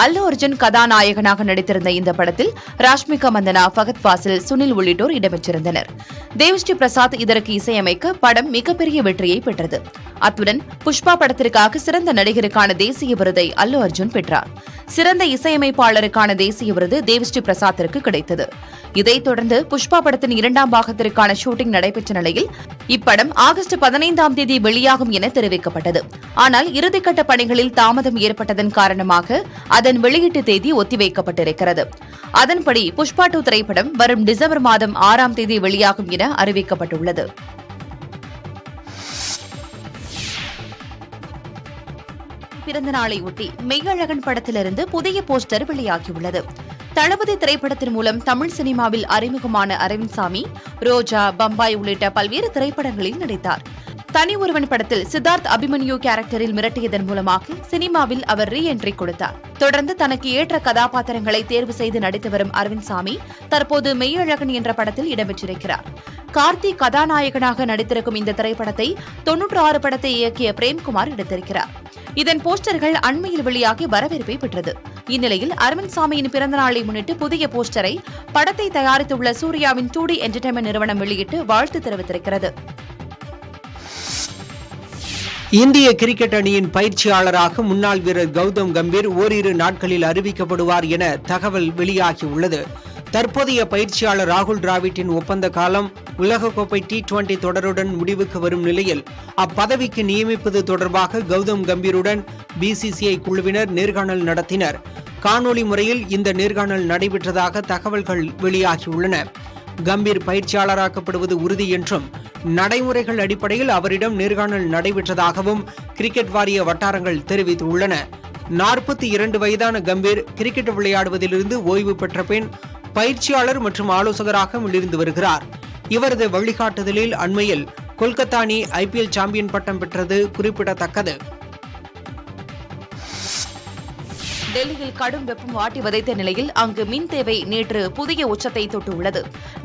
அல்லு அர்ஜுன் கதாநாயகனாக நடித்திருந்த இந்த படத்தில் ராஷ்மிகா மந்தனா, ஃபகத் ஃபாசில், சுனில் உள்ளிட்டோர் இடம்பெற்றிருந்தனர். தேவ்ஸ்ரீ பிரசாத் இதற்கு இசையமைக்க படம் மிகப்பெரிய வெற்றியை பெற்றது. அத்துடன் புஷ்பா படத்திற்காக சிறந்த நடிகருக்கான தேசிய விருதை அல்லு அர்ஜுன் பெற்றார். சிறந்த இசையமைப்பாளருக்கான தேசிய விருது தேவ்ஸ்ரீ பிரசாத்திற்கு கிடைத்தது. இதைத் தொடர்ந்து புஷ்பா படத்தின் 2ஆம் பாகத்திற்கான ஷூட்டிங் நடைபெற்ற நிலையில் இப்படம் ஆகஸ்ட் 15ஆம் தேதி வெளியாகும் என தெரிவிக்கப்பட்டது. ஆனால் இறுதிக்கட்ட பணிகளில் தாமதம் ஏற்பட்டதன் காரணமாக அதன் வெளியீட்டு தேதி ஒத்திவைக்கப்பட்டிருக்கிறது. அதன்படி புஷ்பா 2 திரைப்படம் வரும் டிசம்பர் மாதம் 6ஆம் தேதி வெளியாகும் என அறிவிக்கப்பட்டுள்ளது. பிறந்த நாளை ஒட்டி மெய்யழகன் படத்திலிருந்து புதிய போஸ்டர் வெளியாகியுள்ளது. தளபதி திரைப்படத்தின் மூலம் தமிழ் சினிமாவில் அறிமுகமான அரவிந்த் சாமி, ரோஜா, பம்பாய் உள்ளிட்ட பல்வேறு திரைப்படங்களில் நடித்தார். தனி ஒருவன் படத்தில் சித்தார்த் அபிமன்யு கேரக்டரில் மிரட்டியதன் மூலமாக சினிமாவில் அவர் ரீ என்ட்ரி கொடுத்தார். தொடர்ந்து தனக்கு ஏற்ற கதாபாத்திரங்களை தேர்வு செய்து நடித்து வரும் அரவிந்த் சாமி தற்போது மெய்யழகன் என்ற படத்தில் இடம்பெற்றிருக்கிறார். கார்த்தி கதாநாயகனாக நடித்திருக்கும் இந்த திரைப்படத்தை 96 படத்தை இயக்கிய பிரேம்குமார் எடுத்திருக்கிறார். இதன் போஸ்டர்கள் அண்மையில் வெளியாகி வரவேற்பை பெற்றது. இந்நிலையில் அரவிந்த் சாமியின் பிறந்த நாளை முன்னிட்டு புதிய போஸ்டரை படத்தை தயாரித்துள்ள சூர்யாவின் 2D என்டர்டைன்மெண்ட் நிறுவனம் வெளியிட்டு வாழ்த்து தெரிவித்திருக்கிறது. இந்திய கிரிக்கெட் அணியின் பயிற்சியாளராக முன்னாள் வீரர் கௌதம் கம்பீர் ஓரிரு நாட்களில் அறிவிக்கப்படுவார் என தகவல் வெளியாகியுள்ளது. தற்போதைய பயிற்சியாளர் ராகுல் டிராவிட்டின் ஒப்பந்த காலம் உலகக்கோப்பை T20 தொடருடன் முடிவுக்கு வரும் நிலையில் அப்பதவிக்கு நியமிப்பது தொடர்பாக கௌதம் கம்பீருடன் BCCI குழுவினர் நேர்காணல் நடத்தினர். காணொலி முறையில் இந்த நேர்காணல் நடைபெற்றதாக தகவல்கள் வெளியாகியுள்ளன. கம்பீர் பயிற்சியாளராக்கப்படுவது உறுதி என்றும் நடைமுறைகள் அடிப்படையில் அவரிடம் நேர்காணல் நடைபெற்றதாகவும் கிரிக்கெட் வாரிய வட்டாரங்கள் தெரிவித்துள்ளன. 42 வயதான கம்பீர் கிரிக்கெட் விளையாடுவதிலிருந்து ஓய்வு பெற்ற பின் பயிற்சியாளர் மற்றும் ஆலோசகராக மிளிர்ந்து வருகிறார். இவரது வழிகாட்டுதலில் அண்மையில் கொல்கத்தா அணி IPL சாம்பியன் பட்டம் பெற்றது குறிப்பிடத்தக்கது. டெல்லியில் கடும் வெப்பம் வாட்டி வதைத்த நிலையில் அங்கு மின் தேவை நேற்று புதிய உச்சத்தை தொட்டுள்ளது.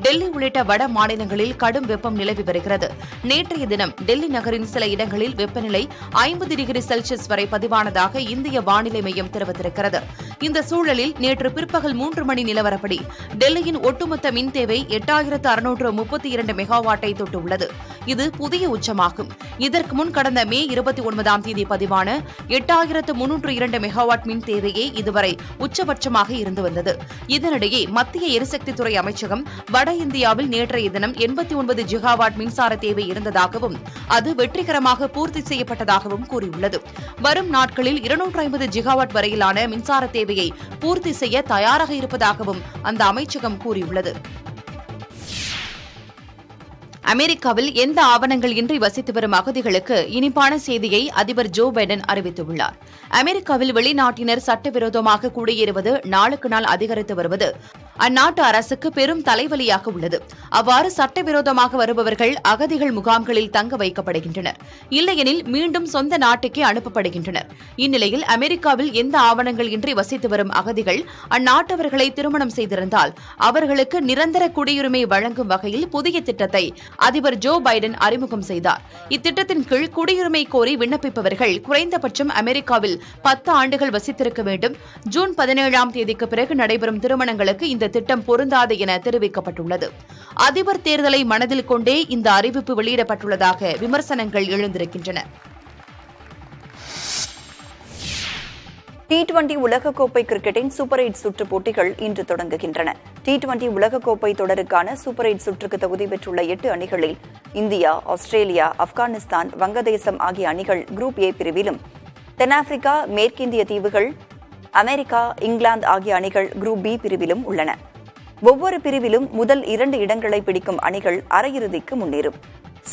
டெல்லி உள்ளிட்ட வட மாநிலங்களில் கடும் வெப்பம் நிலவி வருகிறது. நேற்றைய தினம் டெல்லி நகரின் சில இடங்களில் வெப்பநிலை 50 டிகிரி செல்சியஸ் வரை பதிவானதாக இந்திய வானிலை மையம் தெரிவித்திருக்கிறது. இந்த சூழலில் நேற்று பிற்பகல் 3 மணி நிலவரப்படி டெல்லியின் ஒட்டுமொத்த மின் தேவை 8632 மெகாவாட்டை தொட்டுள்ளது. இது புதிய உச்சமாகும். இதற்கு முன் கடந்த மே 29ஆம் தேதி பதிவான 8302 மெகாவாட் மின் தேவையை இதுவரை உச்சபட்சமாக இருந்து வந்தது. இதனிடையே மத்திய எரிசக்தித்துறை அமைச்சகம் வட இந்தியாவில் நேற்றைய தினம் 89 ஜிகாவாட் மின்சார தேவை இருந்ததாகவும் அது வெற்றிகரமாக பூர்த்தி செய்யப்பட்டதாகவும் கூறியுள்ளது. வரும் நாட்களில் 250 ஜிகாவாட் வரையிலான மின்சார தேவையை பூர்த்தி செய்ய தயாராக இருப்பதாகவும் அந்த அமைச்சகம் கூறியுள்ளது. அமெரிக்காவில் எந்த ஆவணங்கள் இன்றி வசித்து வரும் அகதிகளுக்கு இனிப்பான செய்தியை அதிபர் ஜோ பைடன் அறிவித்துள்ளார். அமெரிக்காவில் வெளிநாட்டினர் சட்டவிரோதமாக குடியேறுவது நாளுக்கு நாள் அதிகரித்து வருவது அந்நாட்டு அரசுக்கு பெரும் தலைவலியாக உள்ளது. அவ்வாறு சட்டவிரோதமாக வருபவர்கள் அகதிகள் முகாம்களில் தங்க வைக்கப்படுகின்றனர், இல்லையெனில் மீண்டும் சொந்த நாட்டுக்கே அனுப்பப்படுகின்றனர். இந்நிலையில் அமெரிக்காவில் எந்த ஆவணங்கள் இன்றி வசித்து வரும் அகதிகள் அந்நாட்டவர்களை திருமணம் செய்திருந்தால் அவர்களுக்கு நிரந்தர குடியுரிமை வழங்கும் வகையில் புதிய திட்டத்தை அதிபர் ஜோ பைடன் அறிமுகம் செய்தார். இத்திட்டத்தின் கீழ் குடியுரிமை கோரி விண்ணப்பிப்பவர்கள் குறைந்தபட்சம் அமெரிக்காவில் 10 ஆண்டுகள் வசித்திருக்க வேண்டும். ஜூன் 17ஆம் தேதிக்கு பிறகு நடைபெறும் திருமணங்களுக்கு இந்த திட்டம் பொருந்தாது என தெரிவிக்கப்பட்டுள்ளது. அதிபர் தேர்தலை மனதில் கொண்டே இந்த அறிவிப்பு வெளியிடப்பட்டுள்ளதாக விமர்சனங்கள் எழுந்திருக்கின்றன. T20 உலகக்கோப்பை கிரிக்கெட்டின் சூப்பர் 8 சுற்று போட்டிகள் இன்று தொடங்குகின்றன. T20 உலகக்கோப்பை தொடருக்கான சூப்பர் 8 சுற்றுக்கு தகுதி பெற்றுள்ள 8 அணிகளில் இந்தியா, ஆஸ்திரேலியா, ஆப்கானிஸ்தான், வங்கதேசம் ஆகிய அணிகள் குரூப் ஏ பிரிவிலும், தென்னாப்பிரிக்கா, மேற்கிந்திய தீவுகள், அமெரிக்கா, இங்கிலாந்து ஆகிய அணிகள் குரூப் பி பிரிவிலும் உள்ளன. ஒவ்வொரு பிரிவிலும் முதல் 2 இடங்களை பிடிக்கும் அணிகள் அரையிறுதிக்கு முன்னேறும்.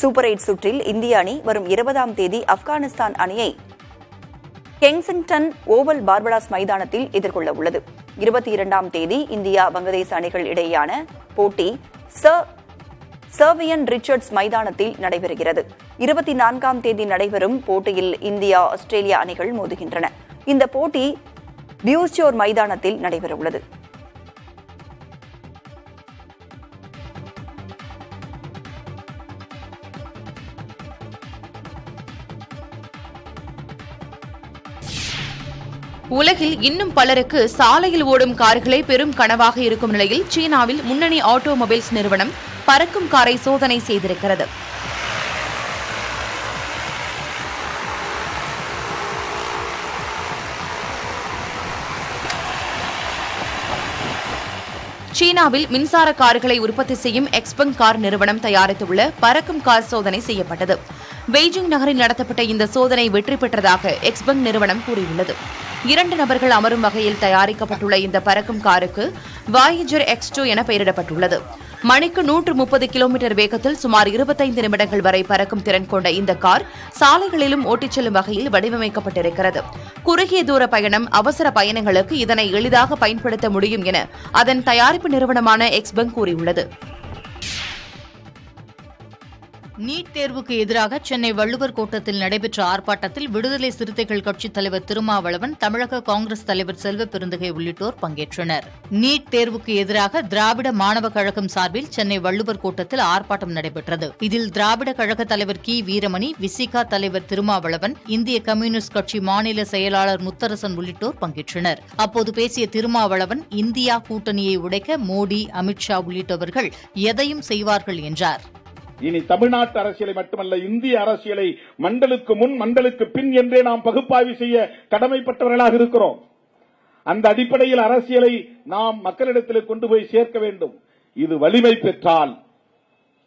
சூப்பர் 8 சுற்றில் இந்திய அணி வரும் 20ஆம் தேதி ஆப்கானிஸ்தான் அணியை கென்சிங்டன் ஓவல் பார்படாஸ் மைதானத்தில் எதிர்கொள்ள உள்ளது. 22ஆம் தேதி இந்தியா, வங்கதேச அணிகள் இடையேயான போட்டி சர்வியன் ரிச்சர்ட்ஸ் மைதானத்தில் நடைபெறுகிறது. 24ஆம் தேதி நடைபெறும் போட்டியில் இந்தியா, ஆஸ்திரேலியா அணிகள் மோதுகின்றன. இந்த போட்டி பியூஸ்டோர் மைதானத்தில் நடைபெறவுள்ளது. உலகில் இன்னும் பலருக்கு சாலையில் ஓடும் கார்களே பெரும் கனவாக இருக்கும் நிலையில் சீனாவில் முன்னணி ஆட்டோமொபைல்ஸ் நிறுவனம் பறக்கும் காரை சோதனை செய்திருக்கிறது. சீனாவில் மின்சார கார்களை உற்பத்தி செய்யும் எக்ஸ்பங் கார் நிறுவனம் தயாரித்துள்ள பறக்கும் கார் சோதனை செய்யப்பட்டது. பெய்ஜிங் நகரில் நடத்தப்பட்ட இந்த சோதனை வெற்றி பெற்றதாக எக்ஸ்பங் நிறுவனம் கூறியுள்ளது. 2 நபர்கள் அமரும் வகையில் தயாரிக்கப்பட்டுள்ள இந்த பறக்கும் காருக்கு வாயேஜர் X2 என பெயரிடப்பட்டுள்ளது. மணிக்கு 130 கிலோமீட்டர் வேகத்தில் சுமார் 25 நிமிடங்கள் வரை பறக்கும் திறன் கொண்ட இந்த கார் சாலைகளிலும் ஓட்டிச் செல்லும் வகையில் வடிவமைக்கப்பட்டிருக்கிறது. குறுகிய தூர பயணம், அவசர பயணங்களுக்கு இதனை எளிதாக பயன்படுத்த முடியும் என அதன் தயாரிப்பு நிறுவனமான எக்ஸ்பங் கூறியுள்ளது. நீட் தேர்வுக்கு எதிராக சென்னை வள்ளுவர் கோட்டத்தில் நடைபெற்ற ஆர்ப்பாட்டத்தில் விடுதலை சிறுத்தைகள் கட்சித் தலைவர் திருமாவளவன், தமிழக காங்கிரஸ் தலைவர் செல்வ பெருந்தகை உள்ளிட்டோர் பங்கேற்றனர். நீட் தேர்வுக்கு எதிராக திராவிட மாணவ கழகம் சார்பில் சென்னை வள்ளுவர் கோட்டத்தில் ஆர்ப்பாட்டம் நடைபெற்றது. இதில் திராவிட கழக தலைவர் கி வீரமணி, விசிகா தலைவர் திருமாவளவன், இந்திய கம்யூனிஸ்ட் கட்சி மாநில செயலாளர் முத்தரசன் உள்ளிட்டோர் பங்கேற்றனர். அப்போது பேசிய திருமாவளவன், இந்தியா கூட்டணியை உடைக்க மோடி, அமித்ஷா உள்ளிட்டவர்கள் எதையும் செய்வார்கள் என்றார். இனி தமிழ்நாட்டு அரசியலை மட்டுமல்ல, இந்திய அரசியலை மண்டலுக்கு முன் மண்டலுக்கு பின் என்றே நாம் பகுப்பாய்வு செய்ய கடமைப்பட்டவர்களாக இருக்கிறோம். அந்த அடிப்படையில் அரசியலை நாம் மக்களிடத்தில் கொண்டு போய் சேர்க்க வேண்டும். இது வலிமை பெற்றால்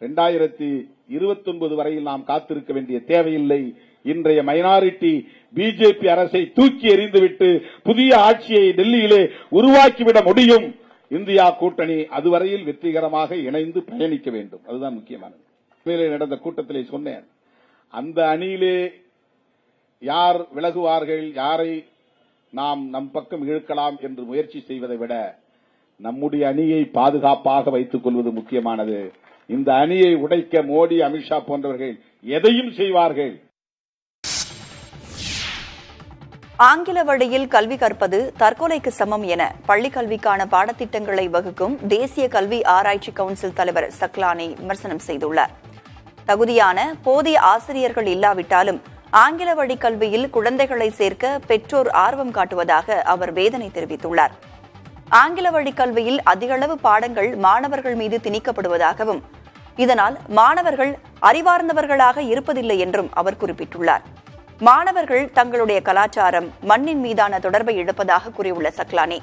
2029 வரையில் நாம் காத்திருக்க வேண்டிய தேவையில்லை. இன்றைய மைனாரிட்டி பிஜேபி அரசை தூக்கி எறிந்துவிட்டு புதிய ஆட்சியை டெல்லியிலே உருவாக்கிவிட முடியும். இந்தியா கூட்டணி அதுவரையில் வெற்றிகரமாக இணைந்து பயணிக்க வேண்டும். அதுதான் முக்கியமானது. நடந்த கூட்டத்திலே சொன்னேன், அந்த அணியிலே யார் விலகுவார்கள், யாரை நாம் நம் பக்கம் இழுக்கலாம் என்று முயற்சி செய்வதை விட நம்முடைய அணியை பாதுகாப்பாக வைத்துக் கொள்வது முக்கியமானது. இந்த அணியை உடைக்க மோடி, அமித்ஷா போன்றவர்கள் எதையும் செய்வார்கள். ஆங்கில வழியில் கல்வி கற்பது தற்கொலைக்கு சமம் என பள்ளிக் கல்விக்கான பாடத்திட்டங்களை வகுக்கும் தேசிய கல்வி ஆராய்ச்சி கவுன்சில் தலைவர் சக்லானி விமர்சனம் செய்துள்ளார். தகுதியான போதிய ஆசிரியர்கள் இல்லாவிட்டாலும் ஆங்கில வழி கல்வியில் குழந்தைகளை சேர்க்க பெற்றோர் ஆர்வம் காட்டுவதாக அவர் வேதனை தெரிவித்துள்ளார். ஆங்கில வழி கல்வியில் அதிகளவு பாடங்கள் மாணவர்கள் மீது திணிக்கப்படுவதாகவும் இதனால் மாணவர்கள் அறிவார்ந்தவர்களாக இருப்பதில்லை என்றும் அவர் குறிப்பிட்டுள்ளார். மாணவர்கள் தங்களுடைய கலாச்சாரம், மண்ணின் மீதான தொடர்பை இழப்பதாக கூறியுள்ள சக்லானி,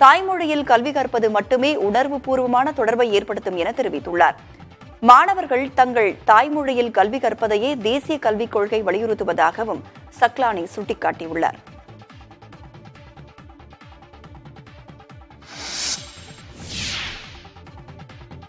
தாய்மொழியில் கல்வி கற்பது மட்டுமே உணர்வு பூர்வமான தொடர்பை ஏற்படுத்தும் என தெரிவித்துள்ளார். மாணவர்கள் தங்கள் தாய்மொழியில் கல்வி கற்பதையே தேசிய கல்விக் கொள்கை வலியுறுத்துவதாகவும் சக்லானி சுட்டிக்காட்டியுள்ளார்.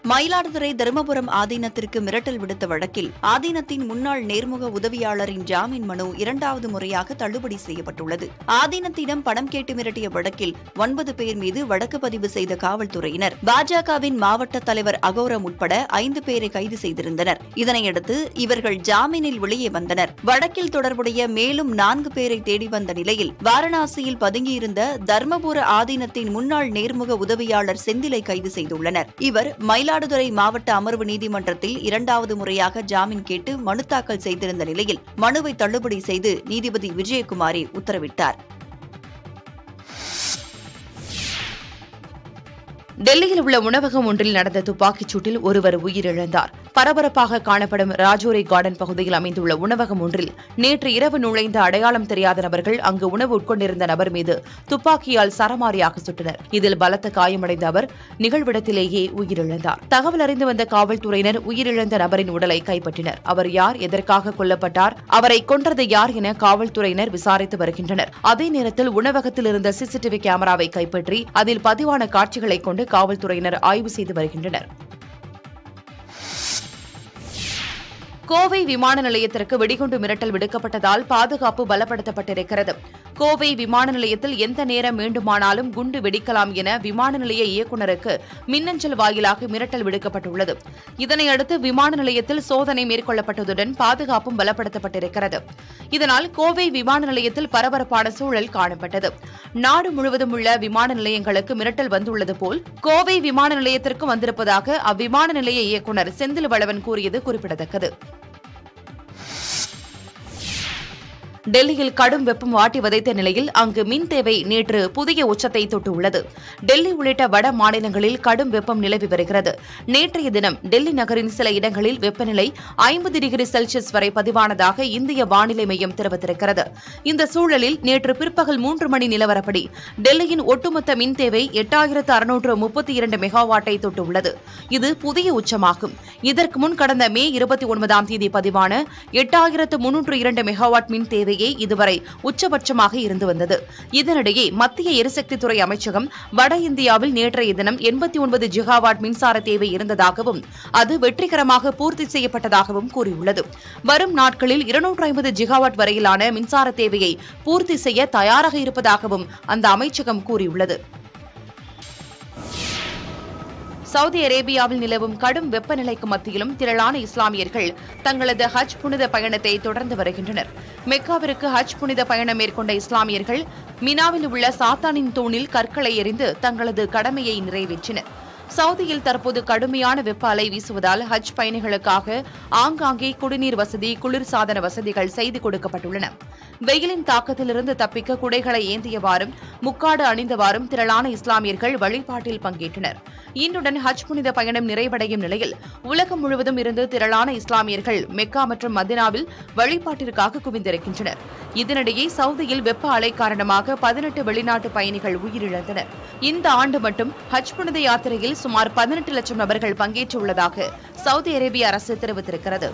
மயிலாடுதுறை தருமபுரம் ஆதீனத்திற்கு மிரட்டல் விடுத்த வழக்கில் ஆதீனத்தின் முன்னாள் நேர்முக உதவியாளரின் ஜாமீன் மனு இரண்டாவது முறையாக தள்ளுபடி செய்யப்பட்டுள்ளது. ஆதீனத்திடம் பணம் கேட்டு மிரட்டிய வழக்கில் 9 பேர் மீது வழக்கு பதிவு செய்த காவல்துறையினர் பாஜகவின் மாவட்ட தலைவர் அகோரம் உட்பட 5 பேரை கைது செய்திருந்தனர். இதனையடுத்து இவர்கள் ஜாமீனில் வெளியே வந்தனர். வழக்கில் தொடர்புடைய மேலும் 4 பேரை தேடி வந்த நிலையில் வாரணாசியில் பதுங்கியிருந்த தர்மபுர ஆதீனத்தின் முன்னாள் நேர்முக உதவியாளர் செந்திலை கைது செய்துள்ளனர். இவர் மயிலாடுதுறை மாவட்ட அமர்வு நீதிமன்றத்தில் இரண்டாவது முறையாக ஜாமீன் கேட்டு மனு தாக்கல் செய்திருந்த நிலையில் மனுவை தள்ளுபடி செய்து நீதிபதி விஜயகுமாரி உத்தரவிட்டார். டெல்லியில் உள்ள உணவகம் ஒன்றில் நடந்த துப்பாக்கிச் சூட்டில் ஒருவர் உயிரிழந்தார். பரபரப்பாக காணப்படும் ராஜோரி கார்டன் பகுதியில் அமைந்துள்ள உணவகம் ஒன்றில் நேற்று இரவு நுழைந்த அடையாளம் தெரியாத நபர்கள் அங்கு உணவு உட்கொண்டிருந்த நபர் மீது துப்பாக்கியால் சரமாரியாக சுட்டனர். இதில் பலத்த காயமடைந்த அவர் நிகழ்விடத்திலேயே உயிரிழந்தார். தகவல் அறிந்து வந்த காவல்துறையினர் உயிரிழந்த நபரின் உடலை கைப்பற்றினர். அவர் யார், எதற்காக கொல்லப்பட்டார், அவரை கொன்றது யார் என காவல்துறையினர் விசாரித்து வருகின்றனர். அதே நேரத்தில் உணவகத்தில் இருந்த சிசிடிவி கேமராவை கைப்பற்றி அதில் பதிவான காட்சிகளை கொண்டு காவல்துறையினர் ஆய்வு செய்து வருகின்றனர். கோவை விமான நிலையத்திற்கு வெடிகுண்டு மிரட்டல் விடுக்கப்பட்டதால் பாதுகாப்பு பலப்படுத்தப்பட்டிருக்கிறது. கோவை விமான நிலையத்தில் எந்த நேரம் வேண்டுமானாலும் குண்டு வெடிக்கலாம் என விமான நிலைய இயக்குநருக்கு மின்னஞ்சல் வாயிலாக மிரட்டல் விடுக்கப்பட்டுள்ளது. இதனையடுத்து விமான நிலையத்தில் சோதனை மேற்கொள்ளப்பட்டதுடன் பாதுகாப்பும் பலப்படுத்தப்பட்டிருக்கிறது. இதனால் கோவை விமான நிலையத்தில் பரபரப்பான சூழல் காணப்பட்டது. நாடு முழுவதும் உள்ள விமான நிலையங்களுக்கு மிரட்டல் வந்துள்ளது போல் கோவை விமான நிலையத்திற்கு வந்திருப்பதாக அவ்விமான நிலைய இயக்குநர் செந்தில் வளவன் கூறியது குறிப்பிடத்தக்கது. டெல்லியில் கடும் வெப்பம் வாட்டி வதைத்த நிலையில் அங்கு மின் தேவை நேற்று புதிய உச்சத்தை தொட்டுள்ளது. டெல்லி உள்ளிட்ட வட மாநிலங்களில் கடும் வெப்பம் நிலவி வருகிறது. நேற்றைய தினம் டெல்லி நகரின் சில இடங்களில் வெப்பநிலை 50 டிகிரி செல்சியஸ் வரை பதிவானதாக இந்திய வானிலை மையம் தெரிவித்திருக்கிறது. இந்த சூழலில் நேற்று பிற்பகல் 3 மணி நிலவரப்படி டெல்லியின் ஒட்டுமொத்த மின் தேவை 8632 மெகாவாட்டை தொட்டுள்ளது. இது புதிய உச்சமாகும். இதற்கு முன் கடந்த மே 29ஆம் தேதி பதிவான 8302 மெகாவாட் மின் தேவை இதுவரை உச்சபட்சமாக இருந்து வந்தது. இதனிடையே மத்திய எரிசக்தித்துறை அமைச்சகம் வட இந்தியாவில் நேற்றைய தினம் 89 ஜிகாவாட் மின்சார தேவை இருந்ததாகவும் அது வெற்றிகரமாக பூர்த்தி செய்யப்பட்டதாகவும் கூறியுள்ளது. வரும் நாட்களில் 250 ஜிகாவாட் வரையிலான மின்சார தேவையை பூர்த்தி செய்ய தயாராக இருப்பதாகவும் அந்த அமைச்சகம் கூறியுள்ளது. சவுதி அரேபியாவில் நிலவும் கடும் வெப்பநிலைக்கு மத்தியிலும் திரளான இஸ்லாமியர்கள் தங்களது ஹஜ் புனித பயணத்தை தொடர்ந்து வருகின்றனர். மெக்காவிற்கு ஹஜ் புனித பயணம் மேற்கொண்ட இஸ்லாமியர்கள் மினாவில் உள்ள சாத்தானின் தூணில் கற்களை எறிந்து தங்களது கடமையை நிறைவேற்றினர். சவுதியில் தற்போது கடுமையான வெப்ப அலை வீசுவதால் ஹஜ் பயணிகளுக்காக ஆங்காங்கே குடிநீர் வசதி, குளிர்சாதன வசதிகள் செய்து கொடுக்கப்பட்டுள்ளன. வெயிலின் தாக்கத்திலிருந்து தப்பிக்க குடைகளை ஏந்தியவாறும் முக்காடு அணிந்தவாறும் திரளான இஸ்லாமியர்கள் வழிபாட்டில் பங்கேற்றனர். இன்றுடன் ஹஜ் புனித பயணம் நிறைவடையும் நிலையில் உலகம் முழுவதும் இருந்து திரளான இஸ்லாமியர்கள் மெக்கா மற்றும் மதினாவில் வழிபாட்டிற்காக குவிந்திருக்கின்றனர். இதனிடையே சவுதியில் வெப்ப அலை காரணமாக 18 வெளிநாட்டு பயணிகள் உயிரிழந்தனர். இந்த ஆண்டு மட்டும் ஹஜ் புனித யாத்திரையில் சுமார் 18 லட்சம் நபர்கள் பங்கேற்றுள்ளதாக சவுதி அரேபிய அரசு தெரிவித்திருக்கிறது.